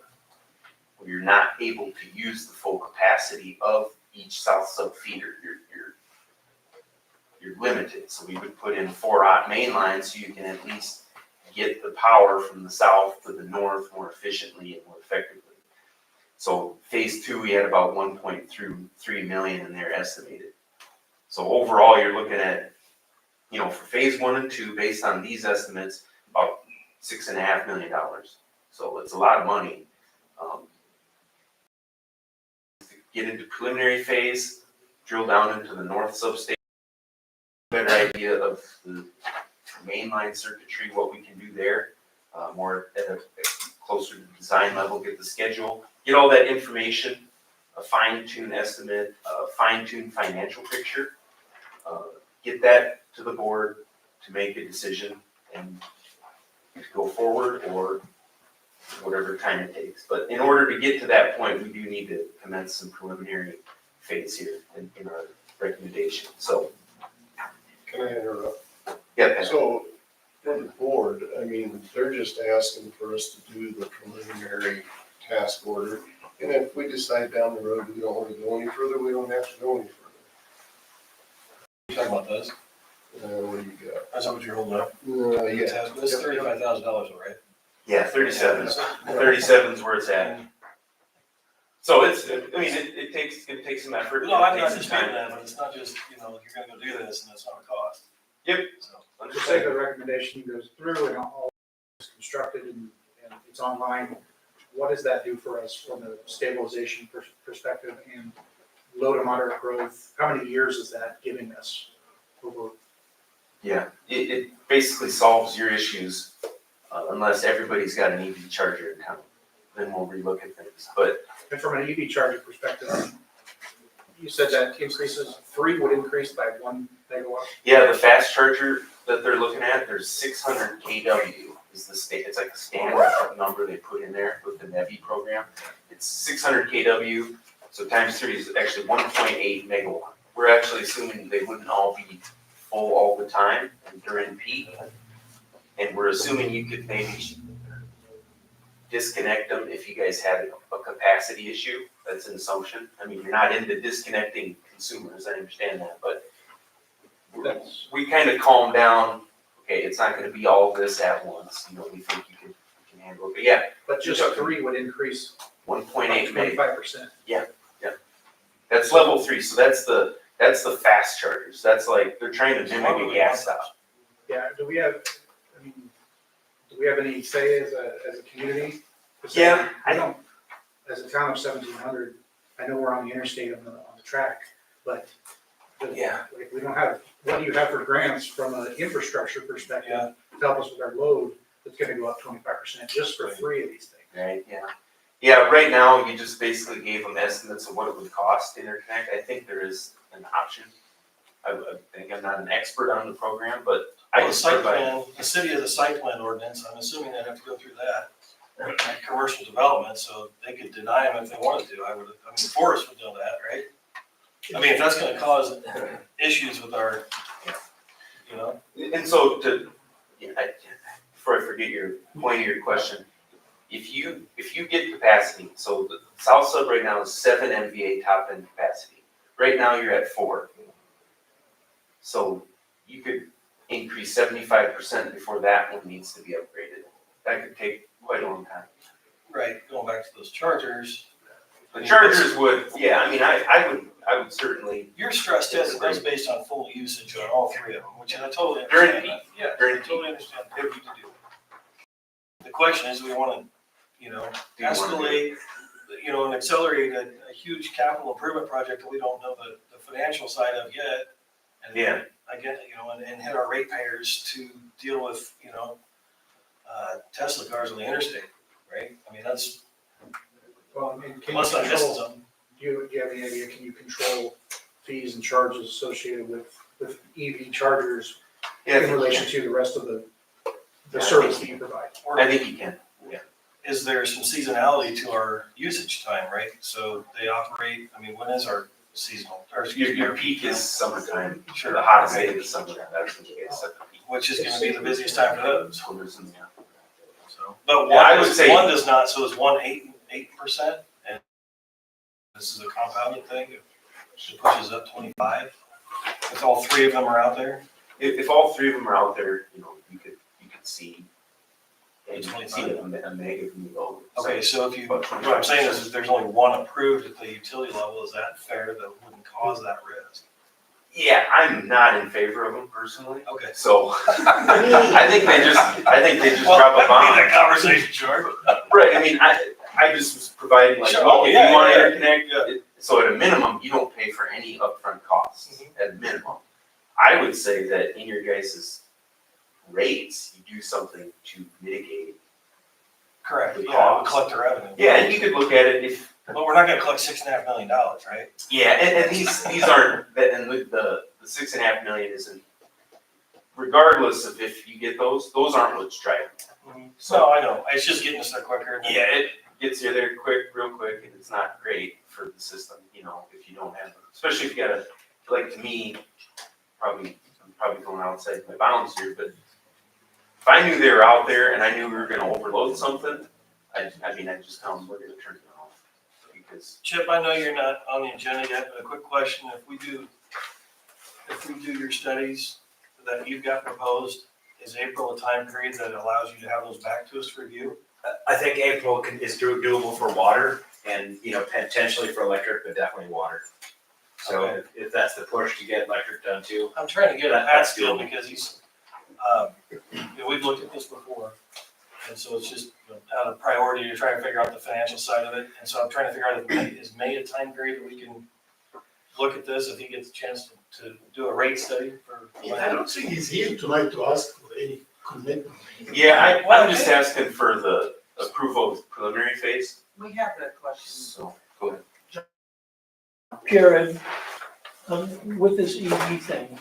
H: where you're not able to use the full capacity of each south sub feeder. You're limited. So we would put in 4-aught main lines so you can at least get the power from the south to the north more efficiently and more effectively. So phase two, we had about 1.3 million in there estimated. So overall, you're looking at, for phase one and two, based on these estimates, about $6.5 million. So it's a lot of money. To get into preliminary phase, drill down into the north substation, better idea of the mainline circuitry, what we can do there, more at a closer to the design level, get the schedule, get all that information, a fine-tune estimate, a fine-tune financial picture, get that to the board to make a decision and to go forward or whatever time it takes. But in order to get to that point, we do need to commence some preliminary phase here in our recommendation. So,
I: Can I interrupt?
H: yeah, Pat.
I: So, for the board, I mean, they're just asking for us to do the preliminary task order. And if we decide down the road we don't want to go any further, we don't have to go any further.
B: You talking about those?
I: What do you got?
B: That's what you're holding up?
I: Yeah.
B: It's $35,000, right?
H: Yeah, 37. 37 is where it's at. So it takes some effort.
B: No, I'm
H: it
B: not
H: takes some
B: disputing
H: time.
B: that, but it's not just, you're gonna go do this and it's not a cost.
H: Yep.
B: So,
F: Just say the recommendation goes through and all is constructed and it's online. What does that do for us from a stabilization perspective and low to moderate growth? How many years is that giving us?
H: Yeah, it basically solves your issues, unless everybody's got an EV charger in town, then we'll relook at things, but.
F: And from an EV charging perspective, you said that increases, 3 would increase by 1 megawatt?
H: Yeah, the fast charger that they're looking at, there's 600 kW is the state, it's like a standard number they put in there with the NEVI program. It's 600 kW, so times 3 is actually 1.8 megawatt. We're actually assuming they wouldn't all be full all the time and during peak. And we're assuming you could maybe disconnect them if you guys had a capacity issue. That's an assumption. I mean, you're not into disconnecting consumers, I understand that, but we kind of calm down, okay, it's not gonna be all this at once, we think you can handle it, but yeah,
F: But just 3 would increase
H: 1.8 meg.
F: 25%.
H: That's level 3, so that's the fast chargers, that's like, they're trying to mimic a gas stop.
F: Yeah, do we have any say as a community?
H: Yeah,
F: I don't, as a town of 1,700, I know we're on the interstate on the track, but
H: Yeah.
F: like, we don't have, what do you have for grants from an infrastructure perspective
B: Yeah.
F: to help us with our load that's gonna go up 25% just for 3 of these things?
H: Right, yeah. Yeah, right now, you just basically gave them estimates of what it would cost to interconnect. I think there is an option. I think I'm not an expert on the program, but I
B: Well,
H: can
B: the site
H: start by,
B: plan, the city has a site plan ordinance, I'm assuming they'd have to go through that. Commercial development, so they could deny them if they wanted to, the forest would know that, right? I mean, if that's gonna cause issues with our,
H: and so before I forget your point of your question, if you get capacity, so the south sub right now is 7 MVA top end capacity. Right now you're at 4. So you could increase 75% before that one needs to be upgraded. That could take quite a long time.
B: Right, going back to those chargers.
H: The chargers would, yeah, I mean, I would certainly,
B: Your stress test is based on full usage on all three of them, which I totally
H: During
B: understand.
H: peak.
B: Yeah,
H: During
B: I totally understand what we need to do. The question is, we wanna,
H: Do you wanna do
B: escalate, and accelerate a huge capital improvement project that we don't know the financial side of yet. And
H: Yeah.
B: again, and hit our ratepayers to deal with, Tesla cars on the interstate, right? I mean, that's,
F: Well, and can you
B: unless I'm missing
F: control,
B: something.
F: do you have any idea, can you control fees and charges associated with EV chargers
H: yeah,
F: in relation to the rest of the service that you provide?
H: I think you can.
B: Is there some seasonality to our usage time, right? So they operate, when is our seasonal, or excuse me,
H: Your
B: our
H: peak is summertime,
B: Sure.
H: the hottest day of the summer, that's when you get set the peak.
B: which is gonna be the busiest time for those,
H: Yeah.
B: so. But
H: Yeah, I
B: one,
H: would say-
B: one does not, so is one 8%, and this is a compounded thing, it pushes up 25, if all three of them are out there.
H: If all three of them are out there, you could see. And
B: It's
H: you can
B: 25.
H: see a negative load.
B: Okay, so if you, what I'm saying is, if there's only one approved at the utility level, is that fair, that wouldn't cause that risk?
H: Yeah, I'm not in favor of them personally,
B: Okay.
H: so I think they just
B: Well,
H: drop a
B: that
H: bomb.
B: could be that conversation, sure.
H: Right, I mean, I just was providing like,
B: Sure.
H: look,
B: Oh,
H: if
B: yeah,
H: you wanna
B: yeah, yeah.
H: interconnect, so at a minimum, you don't pay for any upfront costs, at a minimum. I would say that in your guys' rates, you do something to mitigate.
B: Correct,
H: The
B: yeah,
H: cost.
B: we collect the revenue.
H: Yeah, and you could look at it if,
B: But we're not gonna collect $6.5 million, right?
H: yeah, and these aren't, and the 6.5 million isn't, regardless of if you get those aren't what's driving.
B: So I know, it's just getting us there quicker. and then-
H: Yeah, it gets you there real quick, and it's not great for the system, if you don't have it. Especially if you gotta, like, to me, I'm probably going outside my bounds here, but if I knew they were out there and I knew we were gonna overload something, I'd just tell them we're gonna turn it off. Because,
B: Chip, I know you're not on the agenda yet, but a quick question, if we do your studies that you've got proposed, is April a time period that allows you to have those back to us to review?
J: I think April is doable for water and, potentially for electric, but definitely water. So
B: Okay.
J: if that's the push to get electric done too.
B: I'm trying to get a
J: That's
B: Pat's deal
J: doable.
B: because he's, we've looked at this before. And so it's just out of priority to try and figure out the financial side of it. And so I'm trying to figure out is May a time period that we can look at this if he gets a chance to do a rate study for.
D: I don't think he's here tonight to ask for any commitment.
H: yeah, I'm just asking for the approval of the preliminary phase,
A: We have that question.
H: so, go ahead.
K: Jared, with this EV thing,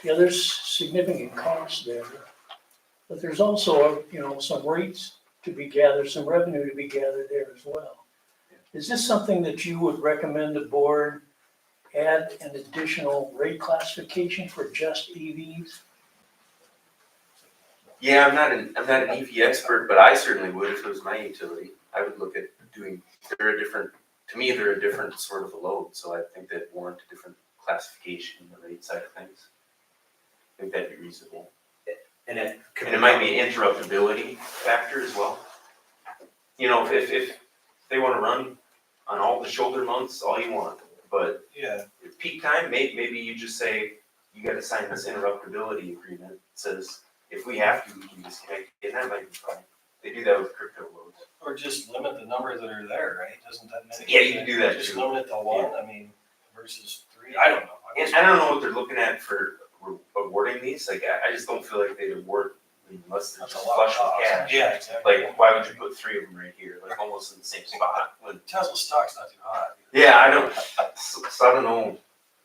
K: there's significant costs there. But there's also, some rates to be gathered, some revenue to be gathered there as well. Is this something that you would recommend the board add an additional rate classification for just EVs?
H: Yeah, I'm not an EV expert, but I certainly would if it was my utility. I would look at doing, they're a different sort of a load, so I think they'd warrant a different classification in the rate side of things. I think that'd be reasonable.
J: And it could.
H: And it might be an interruptibility factor as well. If they wanna run on all the shoulder months, all you want, but
B: Yeah,
H: at peak time, maybe you just say, you gotta sign this interruptibility agreement, that says, if we have to, we can disconnect, and that might be fine. They do that with crypto loads.
B: or just limit the number that are there, right? Doesn't that make?
H: Yeah, you can do that
B: Just
H: too.
B: limit it to one, versus 3, I don't know.
H: And I don't know what they're looking at for awarding these, like, I just don't feel like they'd award unless they're
B: That's
H: just
B: a lot of
H: flush with
B: cost.
H: cash.
B: Yeah, exactly.
H: Like, why would you put 3 of them right here, like almost in the same spot, when,
B: Tesla stock's not too hot.
H: yeah, I don't, so I don't know.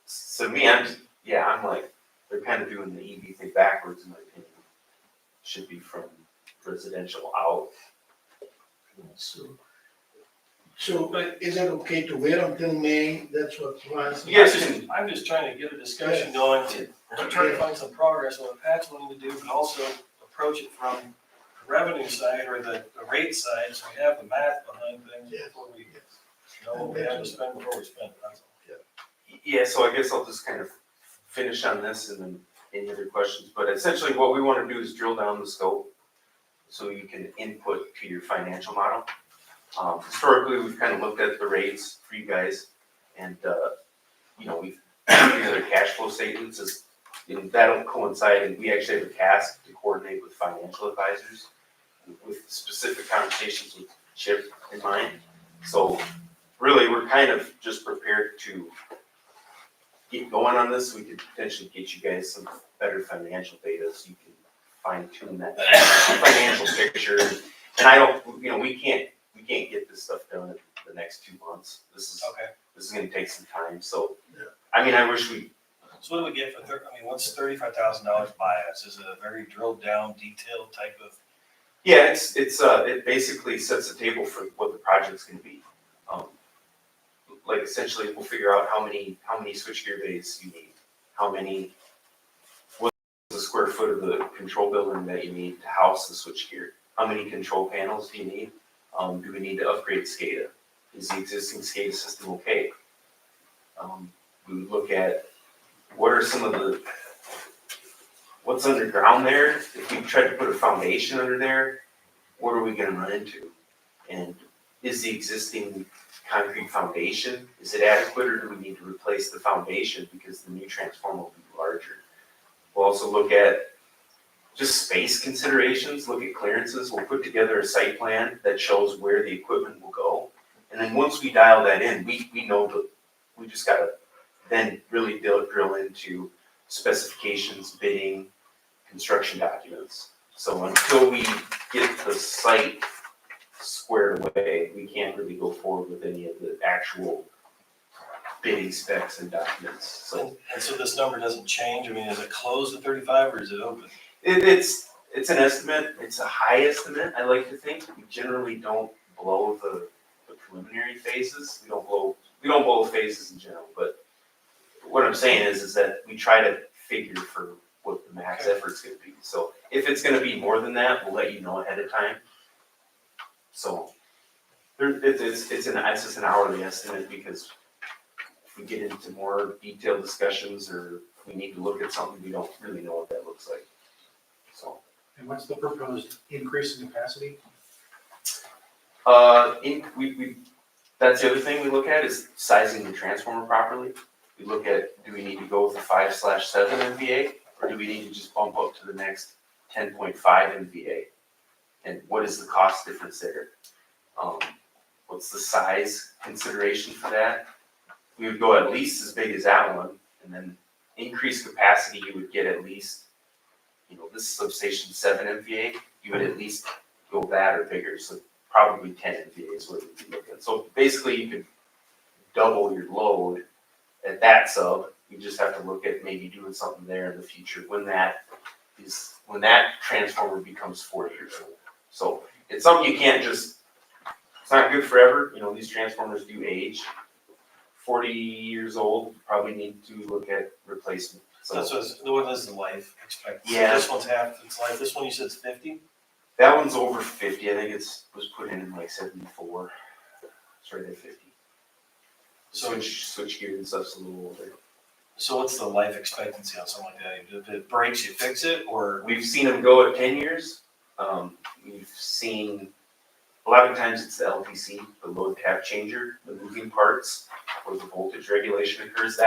H: So me, I'm like, they're kind of doing the EV thing backwards in my opinion. Should be from residential out.
D: So, is it okay to wait until May? That's what plans.
H: Yes,
B: I'm just trying to get a discussion going to try to find some progress on what Pat's wanting to do, but also approach it from revenue side or the rate side, so we have the math behind things before we know what we have to spend before we spend, that's all.
H: Yeah, so I guess I'll just kind of finish on this and then any other questions, but essentially what we wanna do is drill down the scope so you can input to your financial model. Historically, we've kind of looked at the rates for you guys and, we've put together cash flow statements as, that'll coincide, and we actually have a task to coordinate with financial advisors with specific conversations with Chip in mind. So really, we're kind of just prepared to get going on this. We could potentially get you guys some better financial data so you can fine tune that financial picture. And I don't, we can't get this stuff done in the next 2 months. This is gonna take some time, so, I mean, I wish we.
B: So what do we get for what's $35,000 buy us? Is it a very drilled down, detailed type of?
H: Yeah, it basically sets the table for what the project's gonna be. Like essentially, we'll figure out how many switchgear bays you need, what's the square foot of the control building that you need to house the switchgear, how many control panels do you need? Do we need to upgrade SCADA? Is the existing SCADA system okay? We would look at what are some of what's underground there? If we tried to put a foundation under there, what are we gonna run into? And is the existing concrete foundation, is it adequate, or do we need to replace the foundation because the new transformer will be larger? We'll also look at just space considerations, look at clearances. We'll put together a site plan that shows where the equipment will go. And then once we dial that in, we know that we just gotta then really drill into specifications, bidding, construction documents. So until we get the site squared away, we can't really go forward with any of the actual bidding specs and documents. So
B: And so this number doesn't change? Is it closed at 35 or is it open?
H: it's an estimate. It's a high estimate, I like to think. We generally don't blow the preliminary phases. We don't blow phases in general, but what I'm saying is that we try to figure for what the max effort's gonna be. So if it's gonna be more than that, we'll let you know ahead of time. So it's just an hourly estimate, because if we get into more detailed discussions or we need to look at something, we don't really know what that looks like. So,
F: And what's the proposed increase in capacity?
H: that's the other thing we look at is sizing the transformer properly. We look at, do we need to go with the 5/7 MVA, or do we need to just bump up to the next 10.5 MVA? And what is the cost difference there? What's the size consideration for that? We would go at least as big as that one, and then increased capacity, you would get at least, this substation 7 MVA, you would at least go that or bigger, so probably 10 MVA is what we'd be looking at. So basically, you could double your load at that sub. You just have to look at maybe doing something there in the future when that transformer becomes 4 years old. So it's something you can't just, it's not good forever, these transformers do age. 40 years old, probably need to look at replacement. So
B: What is the life expectancy?
H: Yeah.
B: This one's half its life. This one you said is 50?
H: that one's over 50. I think was put in like 74. It's right at 50.
B: So
H: Switch gear and stuff's a little older.
B: So what's the life expectancy on something like that? If it breaks, you fix it, or?
H: We've seen them go at 10 years. We've seen, a lot of times it's the LTC, the load tap changer, the moving parts, where the voltage regulation occurs.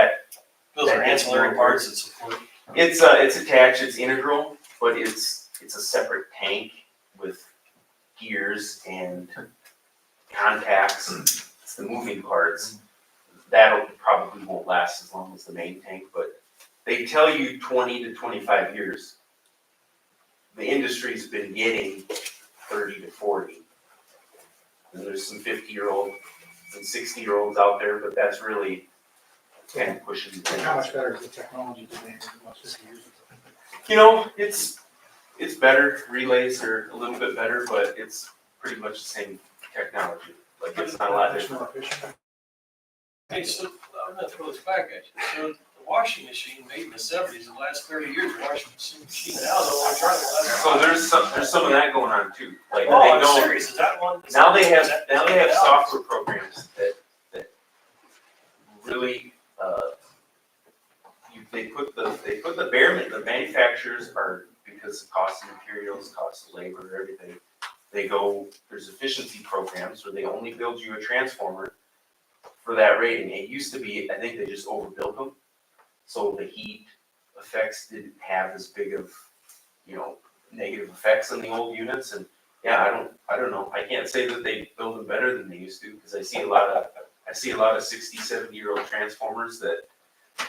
B: Those are ancillary parts that support.
H: It's attached, it's integral, but it's a separate tank with gears and contacts. It's the moving parts. That'll probably won't last as long as the main tank, but they tell you 20 to 25 years. The industry's been getting 30 to 40. And there's some 50-year-old and 60-year-olds out there, but that's really kind of pushing the
F: And how much better is the technology today than it was 50 years ago?
H: It's better. Relays are a little bit better, but it's pretty much the same technology. Like, it's not a lot different.
F: More efficient.
B: Hey, so I'm gonna throw this back at you. So washing machine made in the seventies, the last 30 years, the washing machine now is electronic.
H: So there's some of that going on too, like
B: Oh,
H: they
B: I'm
H: don't,
B: serious, is that one?
H: now they have,
B: is that-
H: now they have software programs that really, they put the the manufacturers are, because of cost of materials, cost of labor, everything, there's efficiency programs where they only build you a transformer for that rating. It used to be, I think they just overbuilt them, so the heat effects didn't have as big of, negative effects on the old units, and yeah, I don't know, I can't say that they build them better than they used to, because I see a lot of 60, 70-year-old transformers that, I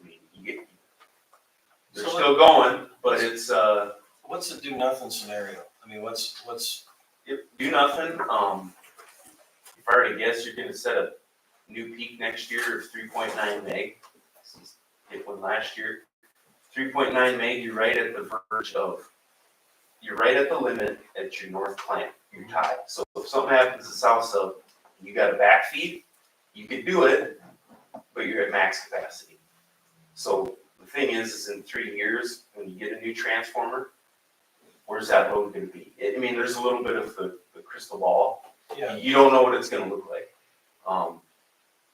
H: mean, they're
B: So
H: still going, but it's,
B: What's the do nothing scenario? I mean, what's,
H: do nothing, if I were to guess, you're gonna set a new peak next year of 3.9 meg. Hit one last year. 3.9 meg, you're right at the verge of, you're right at the limit at your north plant, you're tied. So if something happens to south sub, you got a backfeed, you could do it, but you're at max capacity. So the thing is in 3 years, when you get a new transformer, where's that load gonna be? I mean, there's a little bit of the crystal ball.
B: yeah,
H: You don't know what it's gonna look like.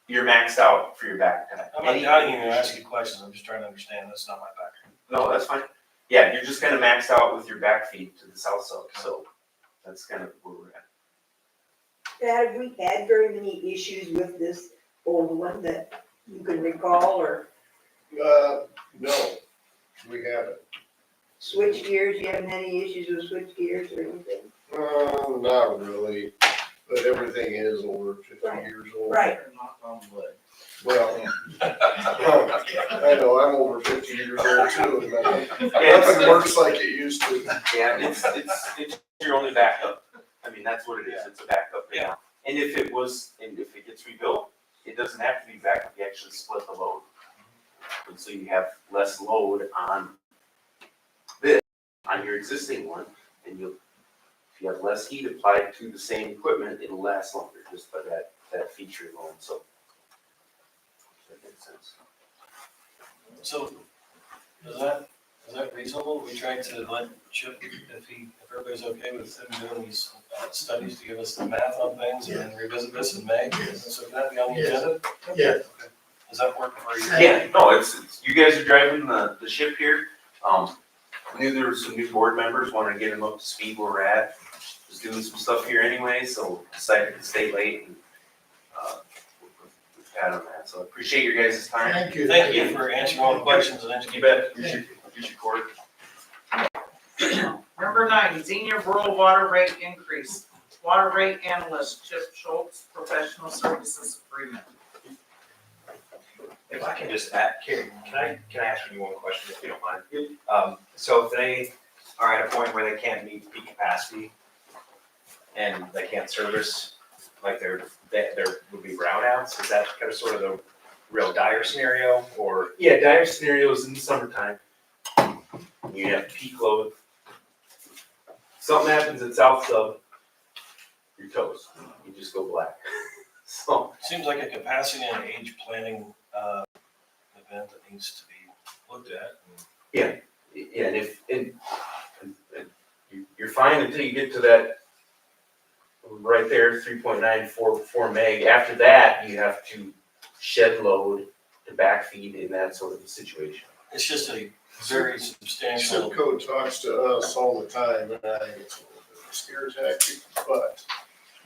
H: You're maxed out for your back time.
B: I'm not doubting you, I ask you questions, I'm just trying to understand, that's not my background.
H: No, that's fine. Yeah, you're just kind of maxed out with your backfeed to the south sub, so that's kind of where we're at.
L: Have we had very many issues with this old one that you can recall, or
I: No, we haven't.
L: switch gears? You haven't had any issues with switch gears or anything?
I: Not really, but everything is over 50
L: Right.
I: years old.
L: Right.
A: Knock on wood.
I: Well, I know, I'm over 50 years old too, and
H: Yeah,
I: nothing works like it used to.
H: Yeah, it's your only backup. I mean, that's what it is, it's a backup right now. And if it gets rebuilt, it doesn't have to be backup, you actually split the load. And so you have less load on your existing one, and if you have less heat applied to the same equipment, it'll last longer, just by that feature alone, so. That makes sense.
B: So, is that reasonable? We tried to let Chip, if everybody's okay with him doing these studies to give us the math on things and then revisit this in May, so can that be on the
D: Yes.
B: agenda?
D: Yeah.
B: Okay. Does that work for you?
H: Yeah, no, it's, you guys are driving the ship here. I knew there were some new board members, wanted to get them up to speed where we're at. Was doing some stuff here anyway, so decided to stay late and, we've had on that, so I appreciate your guys' time.
D: Thank you.
B: Thank you for answering all the questions and
H: You
B: educating.
H: bet, use your court.
A: Number 9, senior rural water rate increase. Water rate analyst Chip Schultz, professional services agreement.
J: If I can just add, Carrie, can I ask you one question if you don't mind? So if they are at a point where they can't meet peak capacity and they can't service, like there would be brownouts, is that kind of sort of the real dire scenario, or?
H: Yeah, dire scenarios in the summertime. You have peak load. Something happens at South Sub, you're toast. You just go black. So,
B: Seems like a capacity and age planning event that needs to be looked at.
H: yeah, and you're fine until you get to that right there, 3.944 meg. After that, you have to shed load to backfeed in that sort of a situation.
B: It's just a very substantial.
I: SIPCO talks to us all the time, and I think it's a little bit of a scare tactic, but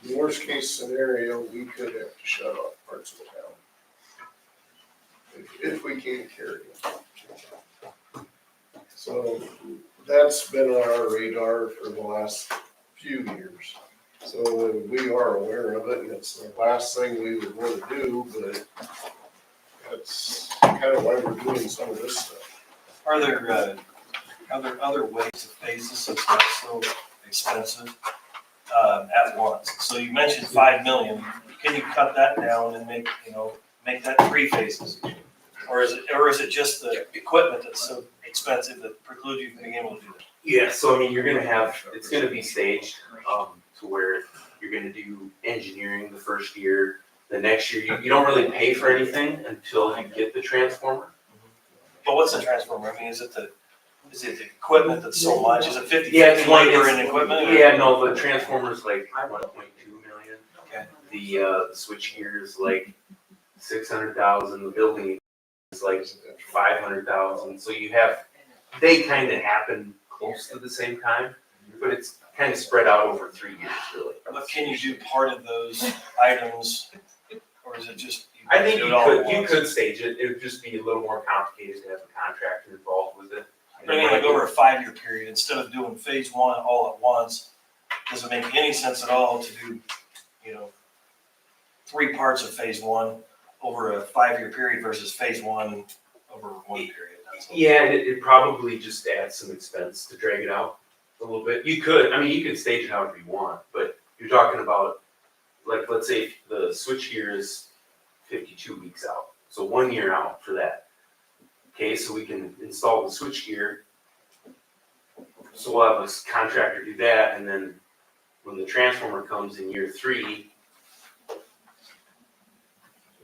I: in the worst case scenario, we could have to shut off parts of the town. If we can't carry it. So that's been on our radar for the last few years. So we are aware of it, and it's the last thing we would want to do, but that's kind of why we're doing some of this stuff.
B: Are there other ways to phase this so it's not so expensive at once? So you mentioned 5 million. Can you cut that down and make that 3 phases? Or is it just the equipment that's so expensive that precludes you from being able to do that?
H: Yeah, so I mean, it's gonna be staged, to where you're gonna do engineering the first year. The next year, you don't really pay for anything until you get the transformer.
B: But what's the transformer? I mean, is it the equipment that's so much? Is it 50/50
H: Yeah, it's like,
B: labor and equipment? or-
H: yeah, no, the transformer's like 1.2 million.
B: Okay.
H: The switch gear is like 600,000, the building is like 500,000, so you have, they kind of happen close to the same time, but it's kind of spread out over 3 years, really.
B: But can you do part of those items, or is it just?
H: I think
B: do
H: you
B: it all at
H: could, you
B: once?
H: could stage it, it would just be a little more complicated to have a contractor involved with it.
B: But I mean, like over a 5-year period, instead of doing phase one all at once, does it make any sense at all to do, 3 parts of phase one over a 5-year period versus phase one over 1 period? That's all.
H: Yeah, it probably just adds some expense to drag it out a little bit. You could, I mean, you could stage it however you want, but you're talking about, like, let's say the switchgear is 52 weeks out, so 1 year out for that. Okay, so we can install the switchgear. So we'll have a contractor do that, and then when the transformer comes in year 3,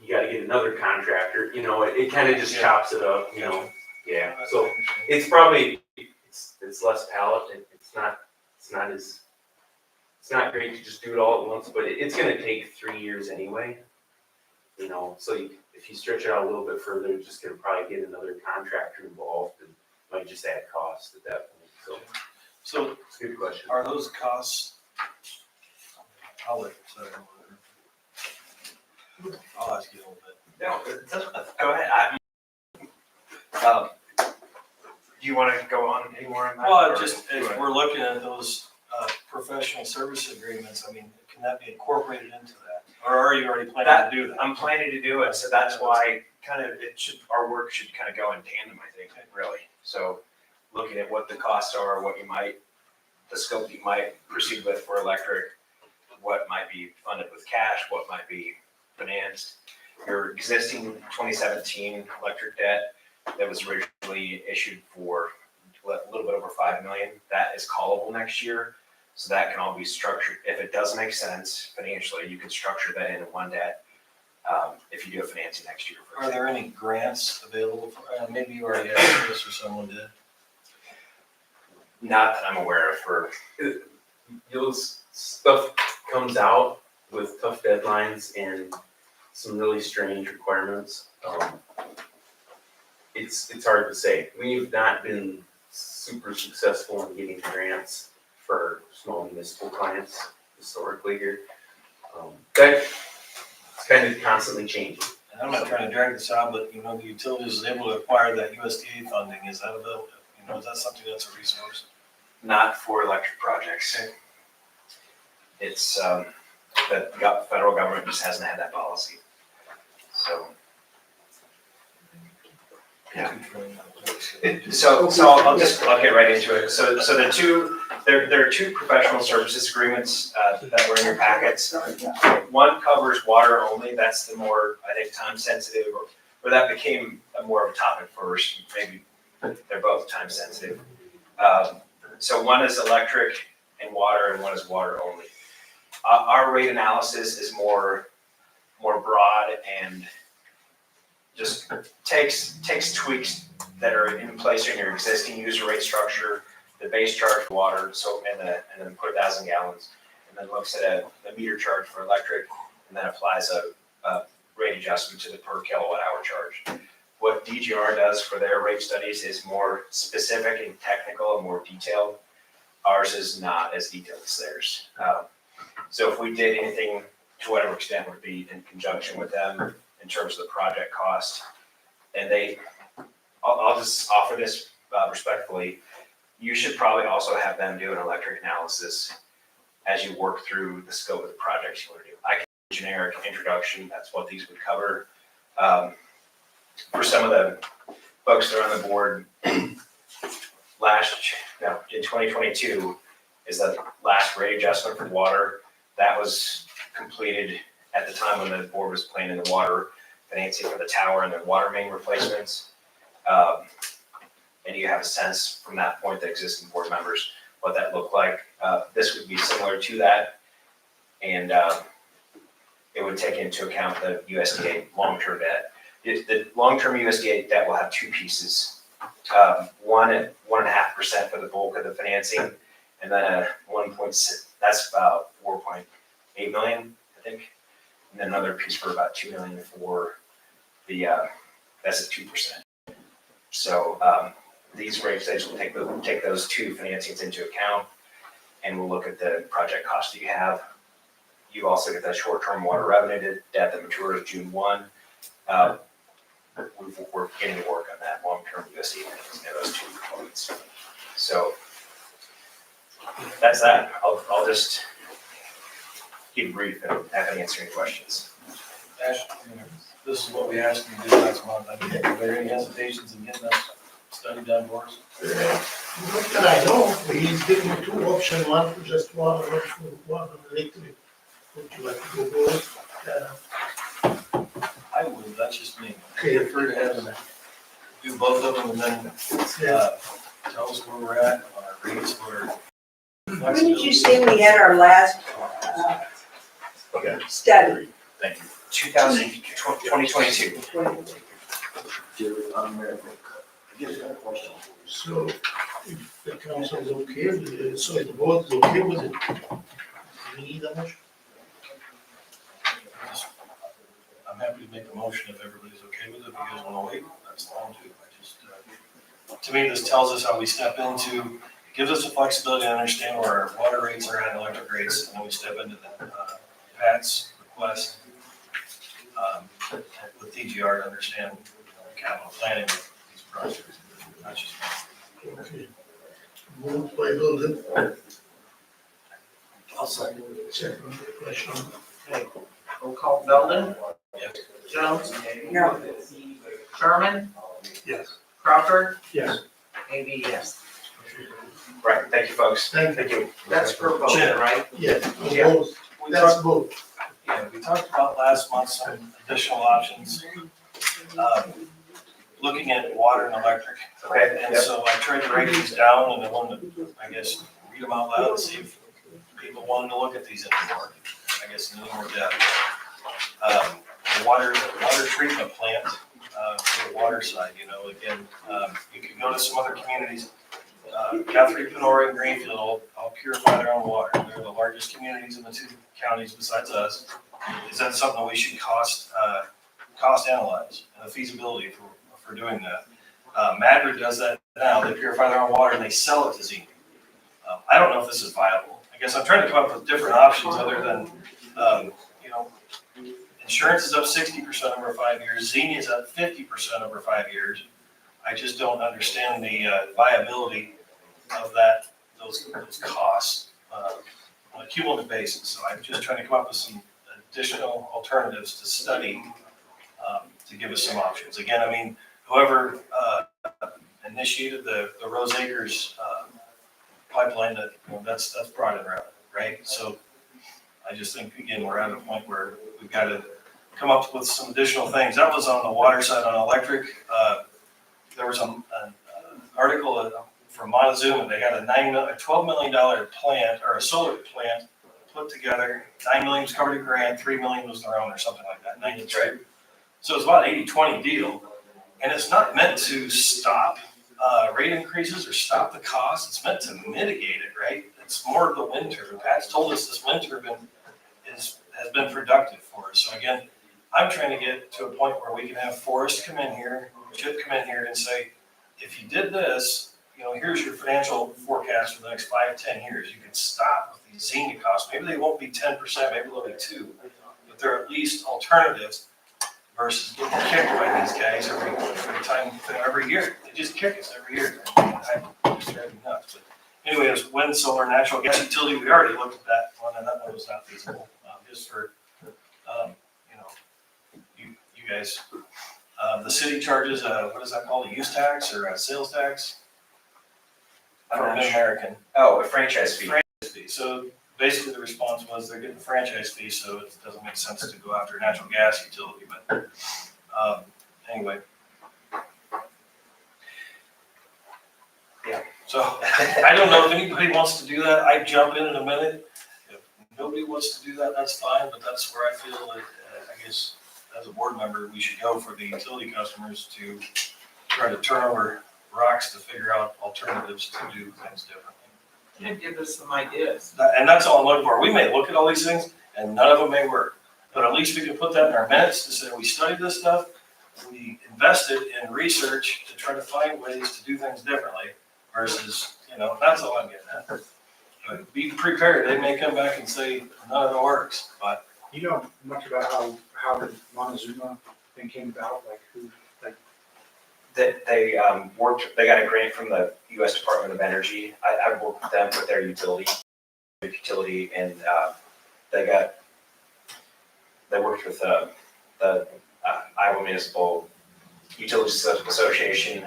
H: you gotta get another contractor, it kind of just chops it up, yeah, so it's probably, it's less pallet, it's not great to just do it all at once, but it's gonna take 3 years anyway. So if you stretch it out a little bit further, you're just gonna probably get another contractor involved and might just add cost at that point,
B: So
H: it's a good question.
B: are those costs? I'll let, I'll ask you a little bit.
J: No, go ahead. Do you want to go on any more on that?
B: Well,
J: or
B: just
J: do you
B: as
J: wanna-
B: we're looking at those professional service agreements, I mean, can that be incorporated into that? Or are you already planning to do that?
J: I'm planning to do it, so that's why our work should kind of go in tandem, I think, really. So looking at what the costs are, the scope you might proceed with for electric, what might be funded with cash, what might be financed. Your existing 2017 electric debt that was originally issued for a little bit over 5 million, that is callable next year. So that can all be structured, if it does make sense financially, you can structure that into one debt, if you do a financing next year.
B: Are there any grants available for, maybe you already asked this or someone did?
J: Not that I'm aware of for,
H: Stuff comes out with tough deadlines and some really strange requirements. It's hard to say. We've not been super successful in getting grants for small municipal clients historically here. It's kind of constantly changing.
B: And I'm not trying to drag this out, but the utilities is able to acquire that USDA funding. Is that available? Is that something that's a resource?
J: not for electric projects. It's, the federal government just hasn't had that policy. So. Yeah. So I'll get right into it. So there are two professional services agreements that were in your packets. One covers water only. That's the more, I think, time sensitive, or that became more of a topic first. Maybe they're both time sensitive. So one is electric and water, and one is water only. Our rate analysis is more broad and just takes tweaks that are in place in your existing user rate structure, the base charge for water, and then per 1,000 gallons, and then looks at a meter charge for electric, and then applies a rate adjustment to the per kilowatt hour charge. What DGR does for their rate studies is more specific and technical and more detailed. Ours is not as detailed as theirs. So if we did anything, to whatever extent, would be in conjunction with them in terms of the project cost. And I'll just offer this respectfully, you should probably also have them do an electric analysis as you work through the scope of the projects you want to do. I can do a generic introduction, that's what these would cover. For some of the folks that are on the board, in 2022 is the last rate adjustment for water. That was completed at the time when the board was planning the water financing for the tower and the water main replacements. And you have a sense from that point, the existing board members, what that looked like. This would be similar to that. And it would take into account the USDA long-term debt. the long-term USDA debt will have two pieces. One at 1.5% for the bulk of the financing, and then a 1.6, that's about 4.8 million, I think. And then another piece for about 2 million for the, that's at 2%. So these rate studies will take those two financings into account, and we'll look at the project cost that you have. You also get that short-term water revenue debt that matures June 1. We're beginning to work on that long-term USD financing of those two components. So that's that. I'll just keep it brief and happy to answer any questions.
B: Ash, this is what we asked you to do last month. I mean, are there any hesitations in getting that study done for us?
D: Not that I know, he's giving me two options, one for just water, one for electric. Would you like to go both?
B: I would, that's just me.
D: Okay.
B: I prefer to have, do both of them and then, tell us where we're at on our rates, where.
L: When did you say we had our last,
C: Okay.
L: study?
B: Thank you.
J: 2022.
D: So if the council is okay with it, so if the board is okay with it, we need a motion?
B: I'm happy to make a motion if everybody's okay with it. If you guys wanna wait, that's fine too. I just, to me, this tells us how we step into, it gives us the flexibility to understand where our water rates are at, electric rates, and then we step into the, Pat's request, with DGR to understand capital planning with these projects. That's just,
D: Okay. Moved by Golden,
B: I'll second.
D: second question.
A: Okay, roll call Belden,
B: Yes.
A: Jones,
L: No.
A: Sherman,
D: Yes.
A: Crawford,
F: Yes.
A: maybe yes.
J: Right, thank you, folks.
D: Thank
J: you.
A: That's for both,
B: Yeah.
A: right?
D: Yes,
A: Yeah.
D: both,
B: We
D: that's
B: talked,
D: both.
B: yeah, we talked about last month some additional options. Looking at water and electric.
J: Okay,
B: And so I tried to write these down and I wanted to, I guess, read them out loud and see if people wanted to look at these anymore. I guess in any more depth. The water treatment plant, for the water side, you know, again, you can go to some other communities. Guthrie, Panora, and Greenfield all purify their own water. They're the largest communities in the two counties besides us. Is that something we should cost analyze and the feasibility for doing that? Madrid does that now. They purify their own water and they sell it to Xenia. I don't know if this is viable. I guess I'm trying to come up with different options other than, you know, insurance is up 60% over 5 years. Xenia is up 50% over 5 years. I just don't understand the viability of those costs on a cumulative basis. So I'm just trying to come up with some additional alternatives to study to give us some options. Again, I mean, whoever initiated the Rose Acres pipeline, that, you know, that's brought in right? So I just think, again, we're at a point where we've got to come up with some additional things. That was on the water side. On electric, there was an article from Montezuma. They had a $12 million plant, or a solar plant put together. $9 million was covered in grant, $3 million was their own, or something like that. 93. So it's about 80-20 deal, and it's not meant to stop rate increases or stop the cost. It's meant to mitigate it, right? It's more of the wind turbine. Pat's told us this wind turbine has been productive for us. So again, I'm trying to get to a point where we can have Forrest come in here, Chip come in here and say, if you did this, you know, here's your financial forecast for the next 5-10 years. You can stop with these Xenia costs. Maybe they won't be 10%, maybe they'll be 2%, but they're at least alternatives versus getting kicked by these guys every year. They just kick us every year. I just drive me nuts. But anyway, there's wind, solar, natural gas utility. We already looked at that one, and that one was not feasible. Just for, you know, you guys. The city charges what is that called? A use tax or a sales tax? For Mid-American.
J: Oh, a franchise fee.
B: So basically the response was they're getting a franchise fee, so it doesn't make sense to go after a natural gas utility, but anyway.
J: Yeah.
B: So I don't know if anybody wants to do that. I jump in a minute. If nobody wants to do that, that's fine, but that's where I feel like, I guess, as a board member, we should go for the utility customers to try to turn over rocks to figure out alternatives to do things differently.
A: And give us some ideas.
B: And that's all I'm looking for. We may look at all these things and none of them may work, but at least we can put that in our minutes to say we studied this stuff. We invested in research to try to find ways to do things differently versus, that's all I'm getting at. But be prepared. They may come back and say none of it works, but
F: You know much about how the Montezuma thing came about, like who,
J: That they they got a grant from the US Department of Energy. I've worked with them with their utility, and they worked with the Iowa Municipal Utilities Association.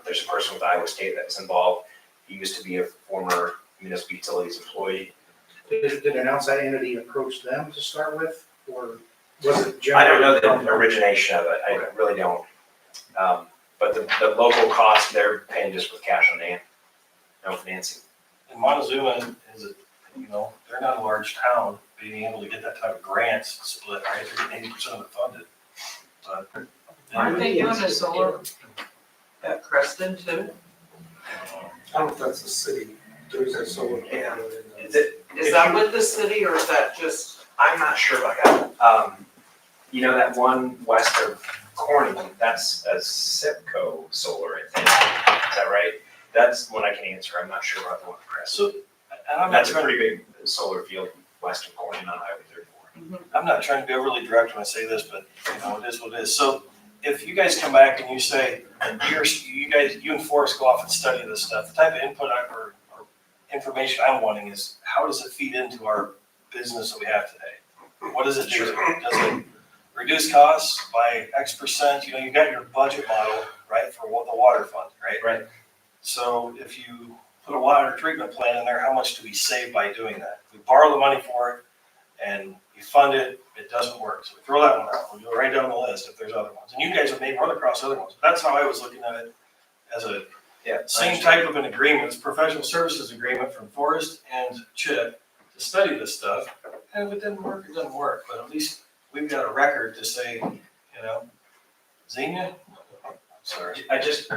J: There's a person with Iowa State that's involved. He used to be a former municipal utilities employee.
F: did an outside entity approach them to start with, or was it
J: I don't
F: generally?
J: know the origination of it. I really don't. But the local cost, they're paying just with cash on hand, no financing.
B: and Montezuma is they're not a large town, being able to get that type of grants split, right? They're getting 80% of it funded. But
A: Aren't they doing a solar at Creston too?
D: I don't know if that's the city, there's a solar.
J: Yeah.
A: Is that with the city or is that just,
J: I'm not sure about that. You know, that one west of Corning, that's a SIPCO solar, I think. Is that right? That's one I can answer. I'm not sure about the one in Crescent.
B: So, and I'm not
J: That's a
B: trying
J: pretty big solar field west of Corning on Highway 34.
B: I'm not trying to be overly direct when I say this, but it is what it is. So if you guys come back and you say, you and Forrest go off and study this stuff, the type of input or information I'm wanting is how does it feed into our business that we have today? What does it do? Does it reduce costs by X percent? You got your budget model, right, for the water fund, right?
J: Right.
B: So if you put a water treatment plant in there, how much do we save by doing that? We borrow the money for it and you fund it, it doesn't work. So we throw that one out. We'll go right down the list if there's other ones. And you guys have maybe run across other ones. That's how I was looking at it as a same type of an agreement. It's a professional services agreement from Forrest and Chip to study this stuff. And if it didn't work, it doesn't work. But at least we've got a record to say, Xenia, sorry.
J: I just,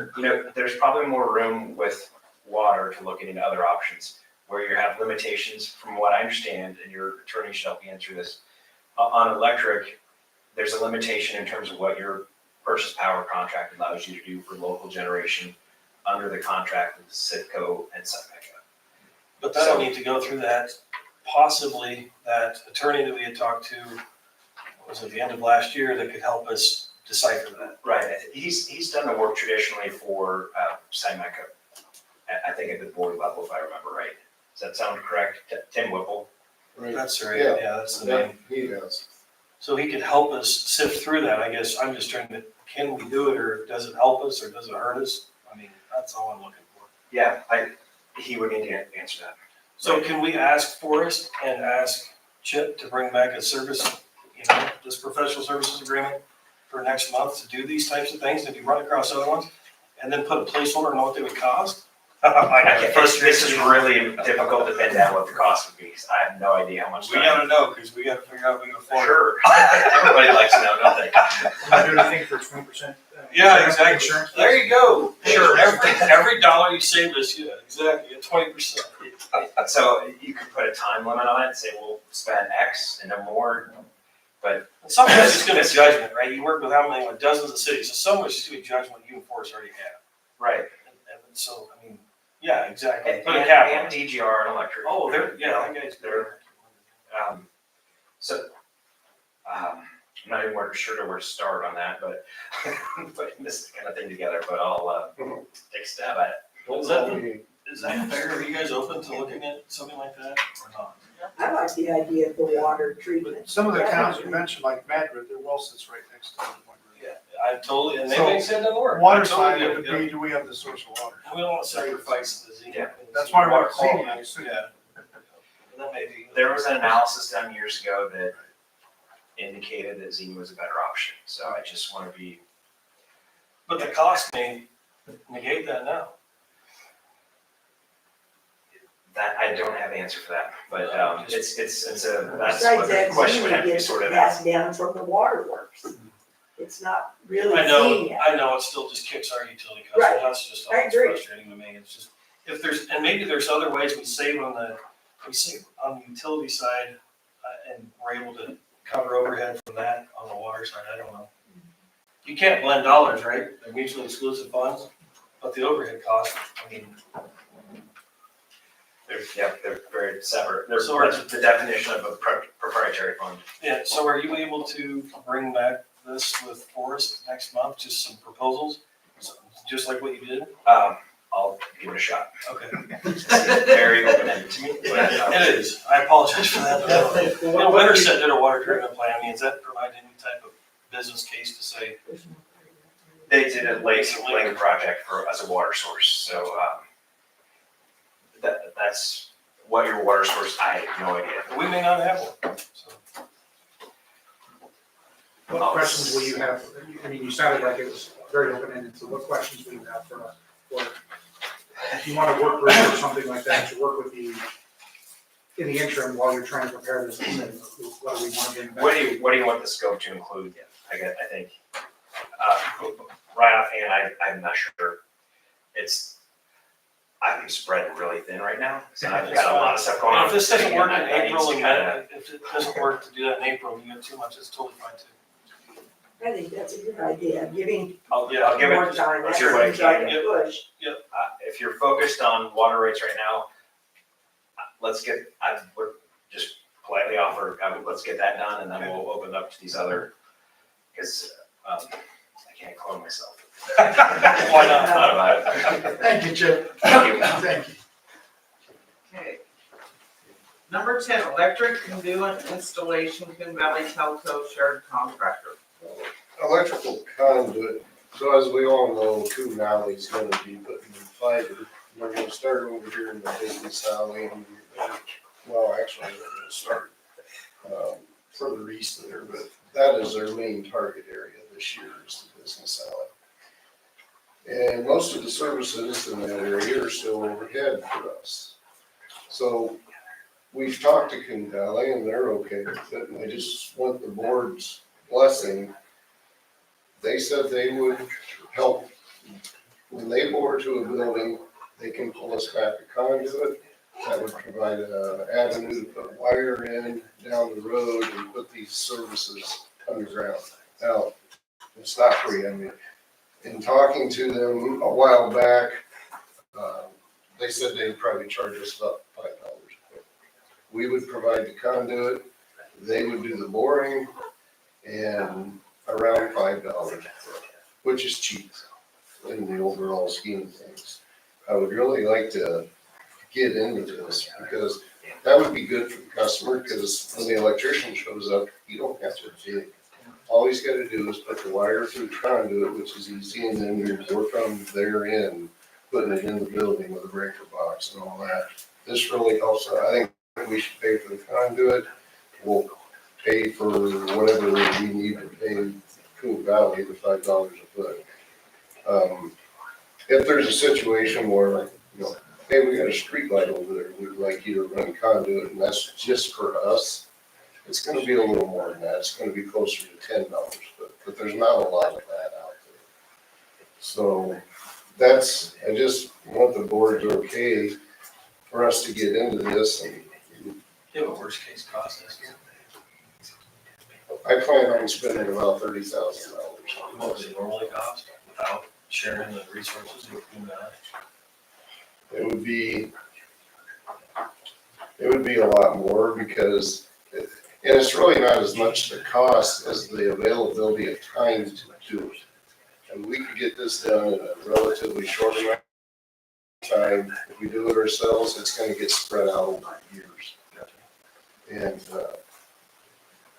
J: there's probably more room with water to look into other options where you have limitations from what I understand, and your attorney should help me answer this. On electric, there's a limitation in terms of what your purchase power contract allows you to do for local generation under the contract with Citgo and Sunmeca.
B: But that'll need to go through that, possibly that attorney that we had talked to, was at the end of last year, that could help us decipher that.
J: Right, he's done the work traditionally for Sunmeca, I think at the board level, if I remember right. Does that sound correct? Tim Whipple?
B: That's right,
I: Yeah.
B: yeah, that's the name.
I: He does.
B: So he could help us sift through that, I guess. I'm just trying to, can we do it, or does it help us, or does it hurt us? I mean, that's all I'm looking for.
J: Yeah, he would need to answer that.
B: So can we ask Forrest and ask Chip to bring back a service, this professional services agreement for next month to do these types of things, if you run across other ones, and then put a placeholder and know what they would cost?
J: This is really difficult to pin down what the cost would be, because I have no idea how much
B: We
J: time.
B: gotta know, because we gotta figure out if we can afford it.
J: Sure, everybody likes to know, don't they?
F: I do anything for 20%.
B: Yeah, exactly.
F: Insurance.
B: There you go.
J: Sure.
B: Every dollar you save us, yeah, exactly, at 20%.
J: So you could put a time limit on it, say we'll spend X and no more, but
B: Some of it's just gonna be judgment, right? You work with how many, like dozens of cities, so some of it's just gonna be judgment you and Forrest already have.
J: right.
B: And so, I mean, yeah, exactly.
J: And,
B: Put a cap on
J: and
B: it.
J: DGR and electric.
B: Oh, that guy's there.
J: I'm not even sure where to start on that, but putting this kind of thing together, but I'll take a stab at it.
B: Is that fair? Are you guys open to looking at something like that or not?
L: I like the idea of the water treatment.
D: Some of the towns you mentioned, like Madrid, their well sits right next to the one.
B: Yeah, I totally, and they
D: So,
B: may say it doesn't work.
D: Water
B: I
D: side,
B: totally
D: it would
B: get it.
D: be, do we have the source of water?
B: We don't want to sacrifice the Xenia.
J: Yeah.
D: That's why we're
B: quality.
D: Xenia, I assume.
B: Yeah. And that may be.
J: There was an analysis done years ago that indicated that Xenia was a better option, so I just want to be,
B: But the cost may negate that now.
J: That, I don't have an answer for that, but, it's a, that's
L: Besides
J: what the
L: that,
J: question would
L: Zuni
J: have to be
L: gets
J: sorted out.
L: passed down from the waterworks. It's not really
B: I know,
L: seen yet.
B: I know, it still just kicks our utility costs,
L: Right.
B: that's just
L: I
B: always
L: agree.
B: frustrating to me, it's just, if there's, and maybe there's other ways we save on the utility side, and we're able to cover overhead from that on the water side, I don't know. You can't blend dollars, right, they're mutually exclusive funds, but the overhead cost, I mean,
J: They're very separate. They're
B: So
J: that's the definition of a proprietary fund.
B: yeah, so are you able to bring back this with Forrest next month, just some proposals? Just like what you did?
J: I'll give it a shot.
B: Okay.
J: Very open-ended to me, but,
B: It is, I apologize for that. You know, Winterset did a water treatment plan, I mean, does that provide any type of business case to say,
J: they did a lake project for, as a water source, so, that's what your water source, I have no idea.
B: we may not have one, so.
F: What questions will you have, I mean, you sounded like it was very open-ended, so what questions will you have for us? Or if you want to work with or something like that, to work with you in the interim while you're trying to prepare this, what do we want to get back?
J: What do you want the scope to include? I think, right offhand, I'm not sure. I'm spread really thin right now, so I've got a lot of stuff going on.
B: If this doesn't work in
J: I need
B: April
J: to
B: and
J: kinda-
B: May, if it doesn't work to do that in April, you have too much, it's totally fine too.
L: I think that's a good idea, giving
J: I'll give
L: more
J: it,
L: time,
J: I'll
L: that's
J: do what I
L: what I
J: can.
L: can push.
J: If you're focused on water rates right now, I would just politely offer, let's get that done, and then we'll open it up to these other, because, I can't clone myself.
B: Why not?
J: Thought about it.
D: Thank you, Chip.
J: Thank you.
D: Thank you.
A: Okay. Number 10, electric conduit installation, Coon Valley Telco shared contractor.
I: Electrical conduit, so as we all know, Coon Valley's gonna be putting in fiber. We're gonna start over here in the business alley, and, well, actually, we're gonna start, further east there, but that is their main target area this year, is the business alley. And most of the services in that area are still overhead for us. So we've talked to Coon Valley and they're okay with it, and I just want the board's blessing. They said they would help, when they bore to a building, they can pull us back a conduit. That would provide an avenue to put wire in down the road and put these services underground. Now, it's not free, I mean, in talking to them a while back, they said they'd probably charge us about $5. We would provide the conduit, they would do the boring, and around $5, which is cheap in the overall scheme of things. I would really like to get into this because that would be good for the customer, because when the electrician shows up, you don't have to dig. All he's gotta do is put the wire through the conduit, which is easy, and then you work on their end, putting it in the building with a breaker box and all that. This really helps. I think we should pay for the conduit. We'll pay for whatever we need to pay Coon Valley, the $5 a foot. If there's a situation where, you know, hey, we got a street light over there, we'd like you to run conduit, and that's just for us, it's gonna be a little more than that. It's gonna be closer to $10, but there's not a lot of that out there. So that's, I just want the board's okay for us to get into this, and
B: Give a worst case cost estimate.
I: I plan on spending about $30,000.
B: What does it normally cost without sharing the resources with Coon Valley?
I: It would be a lot more because, and it's really not as much the cost as the availability of time to do it. And we could get this done in a relatively short amount of time. If we do it ourselves, it's gonna get spread out over years. And,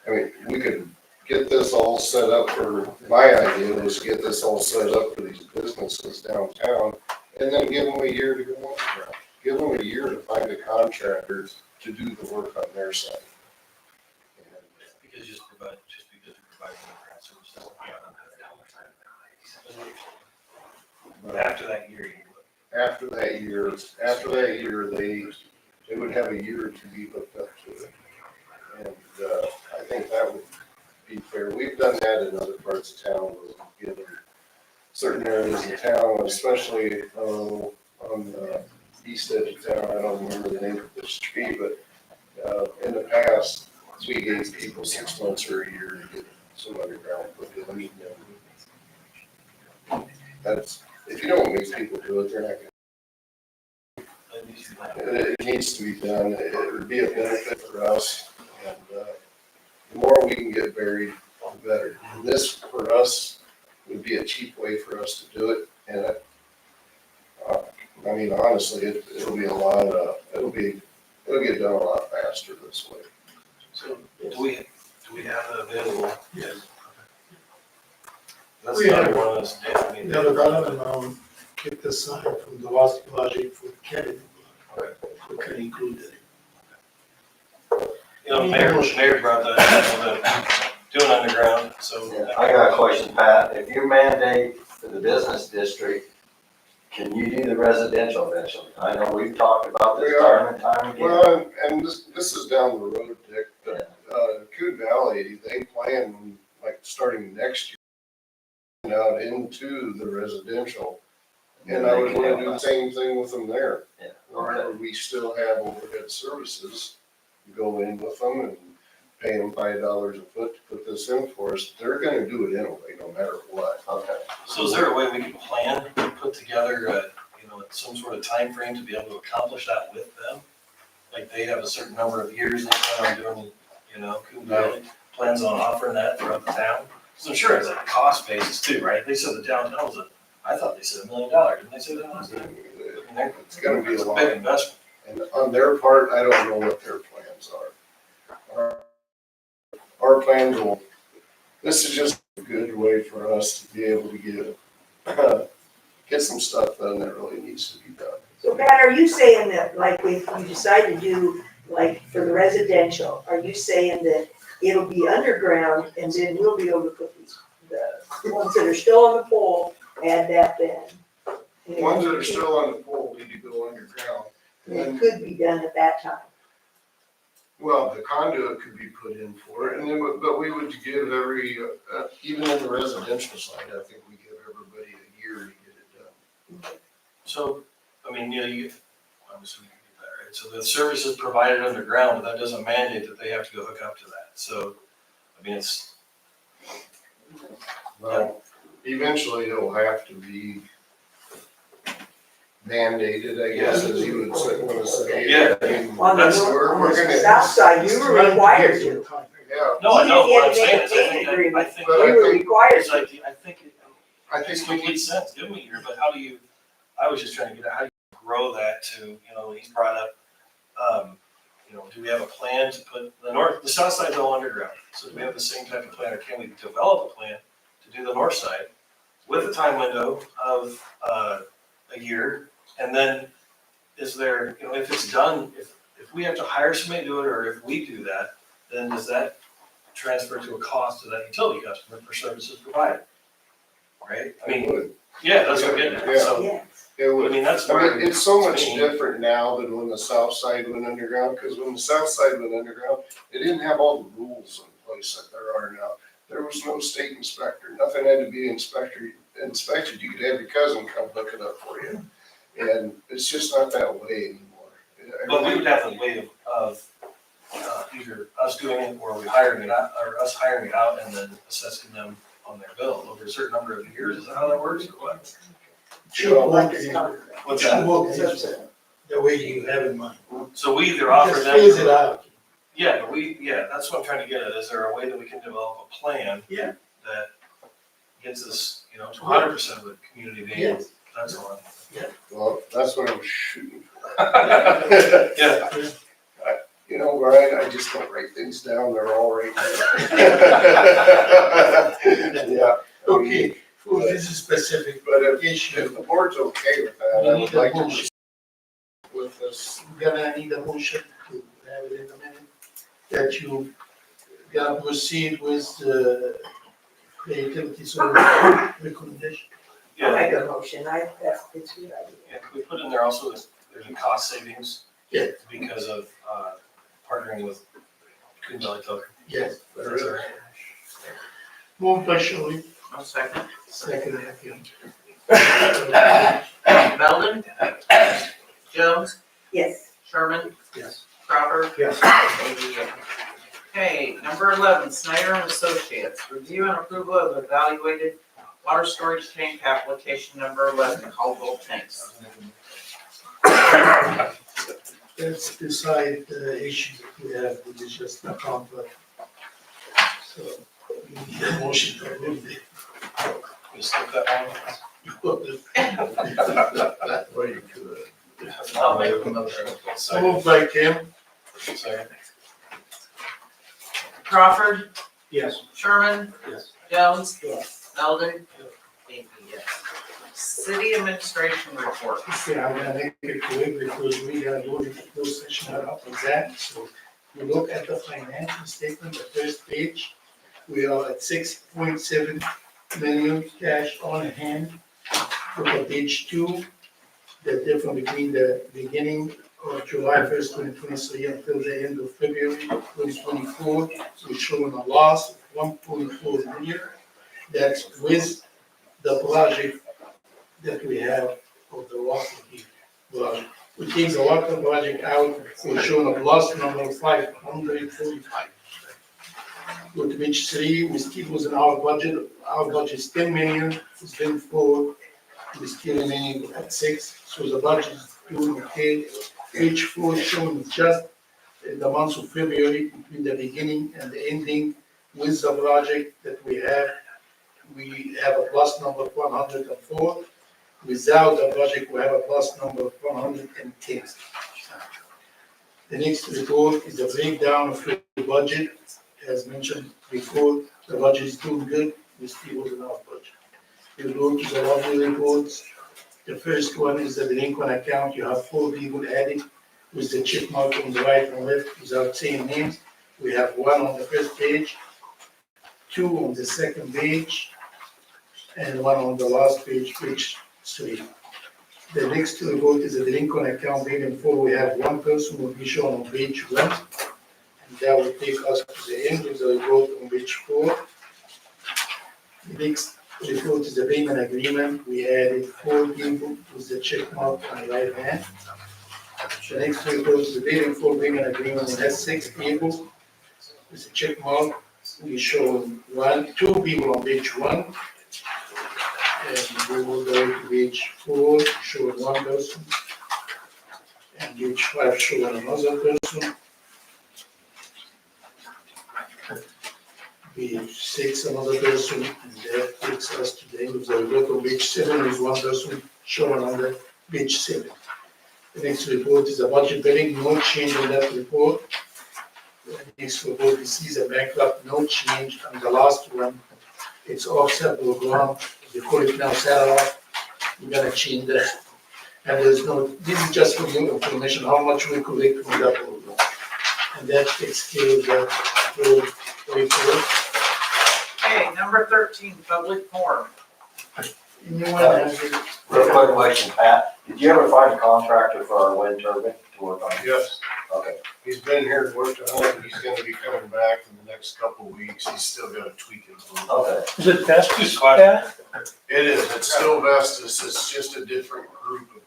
I: I mean, we could get this all set up for, my idea was get this all set up for these businesses downtown, and then give them a year to go underground. Give them a year to find a contractor to do the work on their side.
B: Because you provide underground services. But after that year, you would.
I: After that year, they it would have a year to be hooked up to it. And, I think that would be fair. We've done that in other parts of town, where we've given certain areas of town, especially, on the east edge of town. I don't remember the name of the street, but, in the past, we gave people 6 months or a year to get some underground put in. That's, if you don't make people do it, they're not gonna. It needs to be done. It would be a benefit for us, and, the more we can get buried, the better. And this, for us, would be a cheap way for us to do it, and I mean, honestly, it'll be a lot, it'll get done a lot faster this way.
B: So do we have that available?
D: Yes.
B: That's
D: We
B: another
D: have-
B: one of those, I mean.
D: We have a dollar amount kept aside from the last budget for Kennedy. We can include it.
B: You know, Mayor brought that, doing underground, so.
M: Yeah, I got a question, Pat. If you mandate for the business district, can you do the residential eventually? I know we've talked about this
I: We are.
M: time and time again.
I: Well, and this is down the road, Dick, but, Coon Valley, they plan, like, starting next year, out into the residential. And I would wanna do the same thing with them there.
M: Yeah.
I: Where we still have overhead services, go in with them and pay them $5 a foot to put this in for us. They're gonna do it anyway, no matter what.
M: Okay.
B: So is there a way we can plan, put together, some sort of time frame to be able to accomplish that with them? Like they have a certain number of years they plan on doing, Coon Valley plans on offering that throughout the town? So I'm sure it's like a cost basis too, right? They said the downtown was I thought they said $1 million, didn't they say that? I mean,
I: It's gonna be a
B: it's a
I: lot.
B: big investment.
I: And on their part, I don't know what their plans are. Our plans will, this is just a good way for us to be able to get some stuff done that really needs to be done.
L: So Pat, are you saying that, like, if you decide to do, like, for the residential, are you saying that it'll be underground and then we'll be able to put the ones that are still on the pole, add that then?
I: The ones that are still on the pole need to go underground.
L: And it could be done at that time.
I: Well, the conduit could be put in for it, and then, but we would give every, even in the residential side, I think we give everybody a year to get it done.
B: So, I mean, obviously we can do that, right? So the service is provided underground, but that doesn't mandate that they have to go hook up to that. So, I mean, it's,
I: Well, eventually it'll have to be mandated, I guess, as you would want to say.
B: Yeah.
I: I mean,
L: On the
B: That's-
L: north, on the south side, you were required to.
I: Yeah,
B: no, I know, what I'm
L: Even
B: saying
L: if
B: is,
L: you
B: I
L: had
B: think,
L: an agreement,
B: I think,
I: But
L: You were required
B: it's
L: to.
B: like, I think it
I: I
B: makes
I: think we
B: complete sense, give me a year, but how do you, I was just trying to get at how do you grow that to, he's brought up, do we have a plan to put the south side's all underground, so do we have the same type of plan, or can we develop a plan to do the north side with a time window of, a year, and then is there, if it's done, if we have to hire somebody to do it, or if we do that, then does that transfer to a cost to that utility customer for services provided? Right? I mean,
I: would.
B: yeah, that's what I'm getting at,
I: Yeah.
B: so,
L: Yes.
I: It
B: I
I: would.
B: mean, that's
I: I
B: where.
I: mean, it's so much
B: to me-
I: different now than when the south side went underground, because when the south side went underground, it didn't have all the rules in place that there are now. There was no state inspector, nothing had to be inspected, you could have your cousin come hook it up for you. And it's just not that way anymore.
B: But we would have the way of either us doing it or we hiring it out, or us hiring it out and then assessing them on their bill over a certain number of years. Is that how that works or what?
L: Like it's not.
B: What's that?
D: The way you have in mind.
B: So we either offer
D: Just
B: them.
D: phase it out.
B: Yeah, but that's what I'm trying to get at. Is there a way that we can develop a plan?
D: Yeah.
B: That gets us, to 100% of the community being,
D: Yes.
B: that's all.
I: Well, that's what I was shooting for.
B: Yeah.
I: Brian, I just don't write things down, they're all right there. Yeah.
D: Okay, for this specific
I: But if
D: issue,
I: the board's okay with that, I would like to proceed with this.
D: we're gonna need a motion to have it in a minute, that you gonna proceed with the creativity service recommendation.
L: I'll
B: Yeah,
L: make a motion, it's a good idea.
B: yeah, can we put in there also, there's a cost savings
D: Yeah.
B: Because of, partnering with Coon Valley Tucker.
D: Yes. Moved by Shirley,
A: I'll second.
D: second again.
A: Belden? Jones?
L: Yes.
A: Sherman?
F: Yes.
A: Crawford?
F: Yes.
A: Amy, yes. Okay, number 11, Snyder and Associates, review and approval of evaluated water storage tank application number 11, Caldwell tanks.
D: Let's decide the issue that we have, which is just a conflict. So, we need a motion to remove it.
B: Just skip that
I: Well, you could.
B: I'll make another.
D: So moved by Kim,
B: Second.
A: Crawford?
F: Yes.
A: Sherman?
F: Yes.
A: Jones?
L: Yes.
A: Belden? Amy, yes. City administration report.
D: okay, I'm gonna make it quick because we gotta go into closed session up on that. So we look at the financial statement, the first page. We are at 6.7 million cash on hand. Look at page 2, the difference between the beginning of July 1st, 2023 until the end of February 2024. We're showing a loss of 1.4 million. That's with the project that we have of the water heat project. We take the water project out, we're showing a loss number of 545. Go to page 3, we still was in our budget is 10 million, it's been 4, we still remaining at 6, so the budget is doing okay. Page 4 showing just in the month of February, between the beginning and the ending with the project that we have a plus number of 104. Without the project, we have a plus number of 110. The next report is a breakdown of the budget. As mentioned before, the budget is doing good, we still was in our budget. We go to the monthly reports. The first one is the delinquent account. You have 4 people added with the check mark on the right and left without saying names. We have 1 on the first page, 2 on the second page, and 1 on the last page, page 3. The next report is a delinquent account paid in full. We have 1 person will be shown on page 1. And that will take us to the end of the report on page 4. The next report is the payment agreement. We added 4 people with the check mark on the right hand. The next report is the paid in full payment agreement. It has 6 people with the check mark. We show 2 people on page 1. And we will go to page 4, showing 1 person. And page 5 showing another person. Page 6, another person, and that takes us to the end of the report. On page 7 is 1 person shown on the page 7. The next report is a budget billing, no change in that report. The next report is Caesar bankrupt, no change, and the last one, it's offset program, they call it now satellite. We're gonna change that. And there's no, this is just for your information, how much we collect from that program. And that takes care of that whole report.
A: Okay, number 13, public forum.
D: Anyone has any?
M: Real quick question, Pat, did you ever find a contractor for our wind turbine to work on?
I: Yes,
M: Okay,
I: he's been here, worked on it, he's gonna be coming back in the next couple of weeks, he's still gotta tweak it a little.
M: okay.
K: Is it Vestas, Pat?
I: It is, it's still Vestas, it's just a different group of,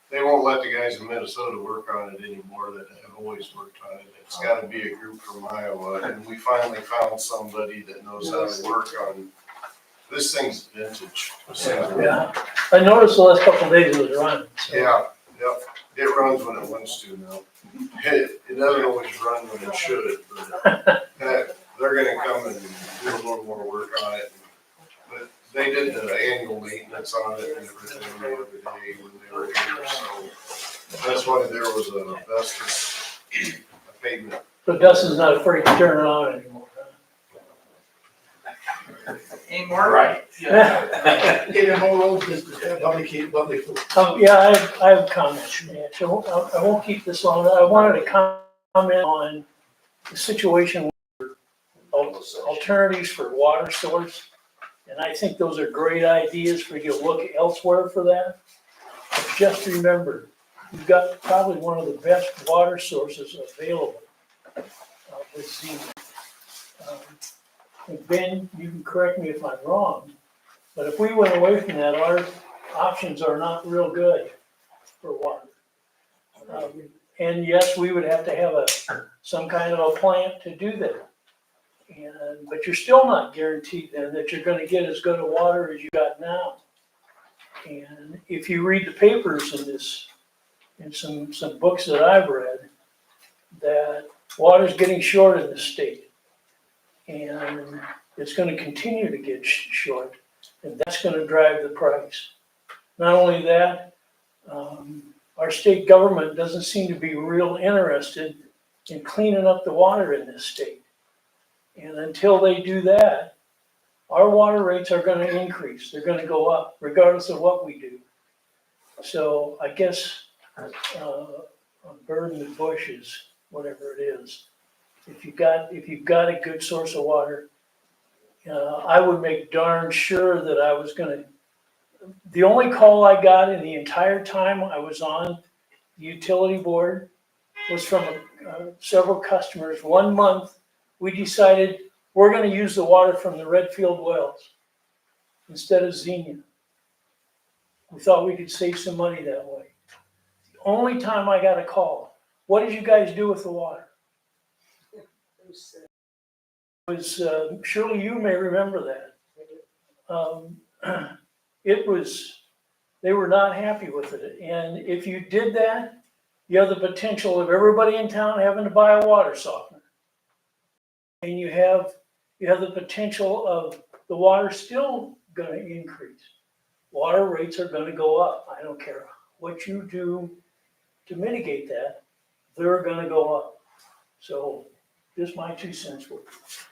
I: they won't let the guys in Minnesota work on it anymore that have always worked on it. It's gotta be a group from Iowa, and we finally found somebody that knows how to work on, this thing's vintage.
K: Yeah, I noticed the last couple of days it was running. So.
I: Yeah, yep, it runs when it wants to now. It doesn't always run when it should, but they're gonna come and do a little more work on it. But they did the annual maintenance on it and everything the other day when they were here, so that's why there was a Vestas pavement.
K: So Dustin's not afraid to turn it on anymore.
A: Any more?
J: Right.
D: Any more old business, public forum?
K: Yeah, I have comments, yeah, so I won't keep this long. I wanted to comment on the situation with alternatives for water source. And I think those are great ideas for you to look elsewhere for that. But just remember, you've got probably one of the best water sources available with Zenith. And Ben, you can correct me if I'm wrong, but if we went away from that, our options are not real good for water. And yes, we would have to have some kind of a plant to do that. But you're still not guaranteed then that you're gonna get as good a water as you got now. And if you read the papers in some books that I've read, that water's getting short in the state. And it's gonna continue to get short, and that's gonna drive the price. Not only that, our state government doesn't seem to be real interested in cleaning up the water in this state. And until they do that, our water rates are gonna increase, they're gonna go up regardless of what we do. So I guess, a bird in the bush is whatever it is. If you've got a good source of water, I would make darn sure that I was gonna, the only call I got in the entire time I was on the utility board was from several customers. 1 month, we decided we're gonna use the water from the Redfield wells instead of Xenia. We thought we could save some money that way. The only time I got a call, what did you guys do with the water? Was, surely you may remember that. It was, they were not happy with it. And if you did that, you have the potential of everybody in town having to buy a water softener. And you have the potential of the water still gonna increase. Water rates are gonna go up. I don't care what you do to mitigate that, they're gonna go up. So just my 2 cents worth.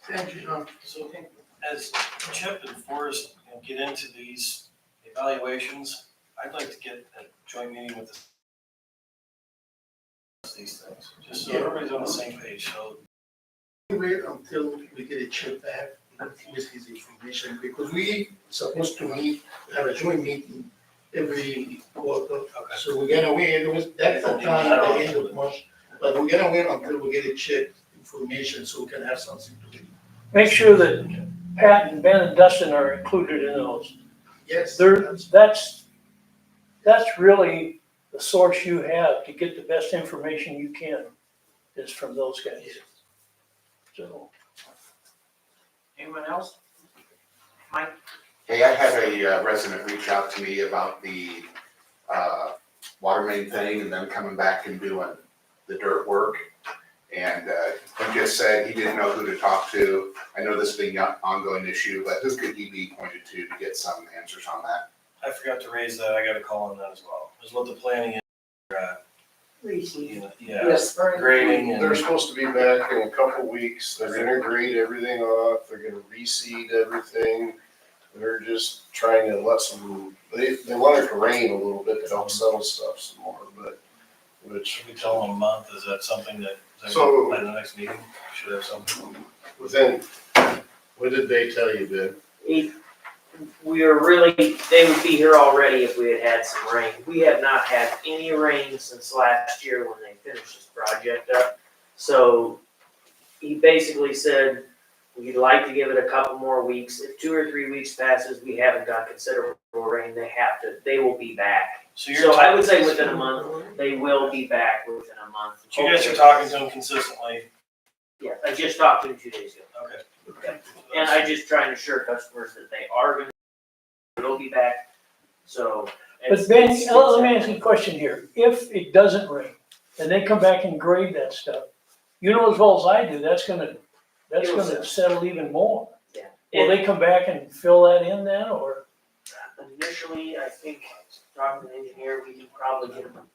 D: Thank you, John.
B: So as Chip and Forrest get into these evaluations, I'd like to get a joint meeting with these things, just so everybody's on the same page, so.
D: Wait until we get a chip back with his information, because we supposed to have a joint meeting every quarter. So we're gonna wait, that's the time at the end of March, but we're gonna wait until we get a chip information so we can have something to read.
K: Make sure that Pat and Ben and Dustin are included in those.
D: Yes.
K: That's really the source you have to get the best information you can, is from those guys. So,
A: Anyone else? Mike?
N: Hey, I had a resident reach out to me about the water main thing and then coming back and doing the dirt work. And he just said he didn't know who to talk to. I know this being an ongoing issue, but who could he be pointed to get some answers on that?
B: I forgot to raise that, I got a call on that as well, is what the planning is,
A: Yes.
B: grading and.
I: They're supposed to be back in a couple weeks, they're gonna grade everything off, they're gonna reseed everything. They're just trying to let some, they want it to rain a little bit to help settle stuff some more, but, which.
B: Should we tell them a month, is that something that,
I: So-
B: by the next meeting, should have something?
I: Within, what did they tell you, Ben?
O: We are really, they would be here already if we had had some rain. We have not had any rain since last year when they finished this project up. So he basically said, we'd like to give it a couple more weeks. If 2 or 3 weeks passes, we haven't got considerable rain, they will be back. So I would say within a month, they will be back within a month.
B: But you guys are talking to them consistently,
O: Yeah, I just talked to him 2 days ago.
B: okay.
O: And I just try and assure customers that they are gonna, will be back, so.
K: but Ben, let me ask you a question here. If it doesn't rain and they come back and grade that stuff, you know as well as I do, that's gonna settle even more.
O: Yeah.
K: Will they come back and fill that in then, or?
O: Initially, I think, talking to the engineer, we can probably get them,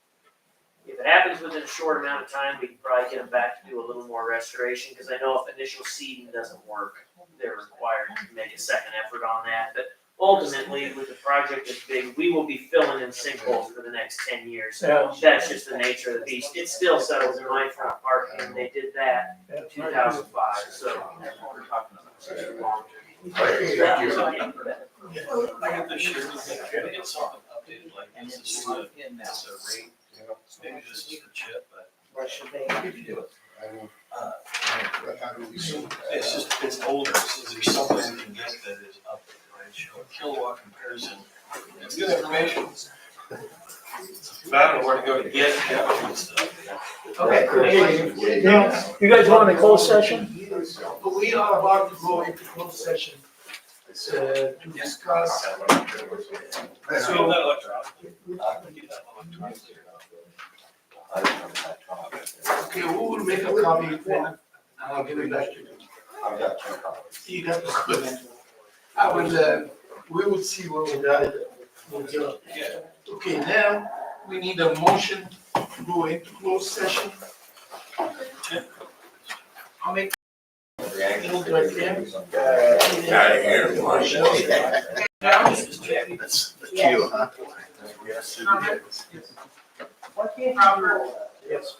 O: if it happens within a short amount of time, we can probably get them back to do a little more restoration, because I know if initial seeding doesn't work, they're required to make a second effort on that, but ultimately, with the project this big, we will be filling in sinkholes for the next 10 years.
K: Yeah.
O: That's just the nature of the beast. It still settles in my front park, and they did that in 2005, so we're talking about such a long journey.
N: Okay, thank you.
B: I got this shirt, I gotta get something updated, like
A: and
B: This
A: it's
B: is
A: not in now.
B: It's a rate, maybe this is for Chip, but,
A: Or should they?
I: How do we see that?
B: it's just, it's older, so there's something we can get that is up, right, show a kilowatt comparison. It's good information. But I don't know where to go to get it stuff.
A: Okay,
K: You guys want a closed session?
D: We are about to go into closed session, to discuss.
B: Let's get that electronic. Get that electronic.
D: Okay, we will make a copy then, and I'll give it back to you.
M: I've got 2 copies.
D: You got the document. I will, we will see what we got it. We'll get it.
B: Yeah.
D: Okay, now, we need a motion to go into closed session.
A: I'll make,
D: Moved by Tim.
B: That's the
L: Yes.
B: cue, huh? Yes, it is.
A: Robert,
F: Yes.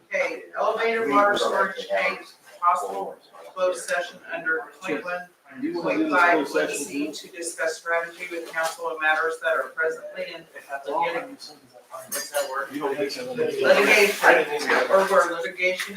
A: okay, elevator water storage tank, possible closed session under 21.51C to discuss strategy with council on matters that are presently in litigation. What's that word?
B: You don't think so?
A: Litigation, or where litigation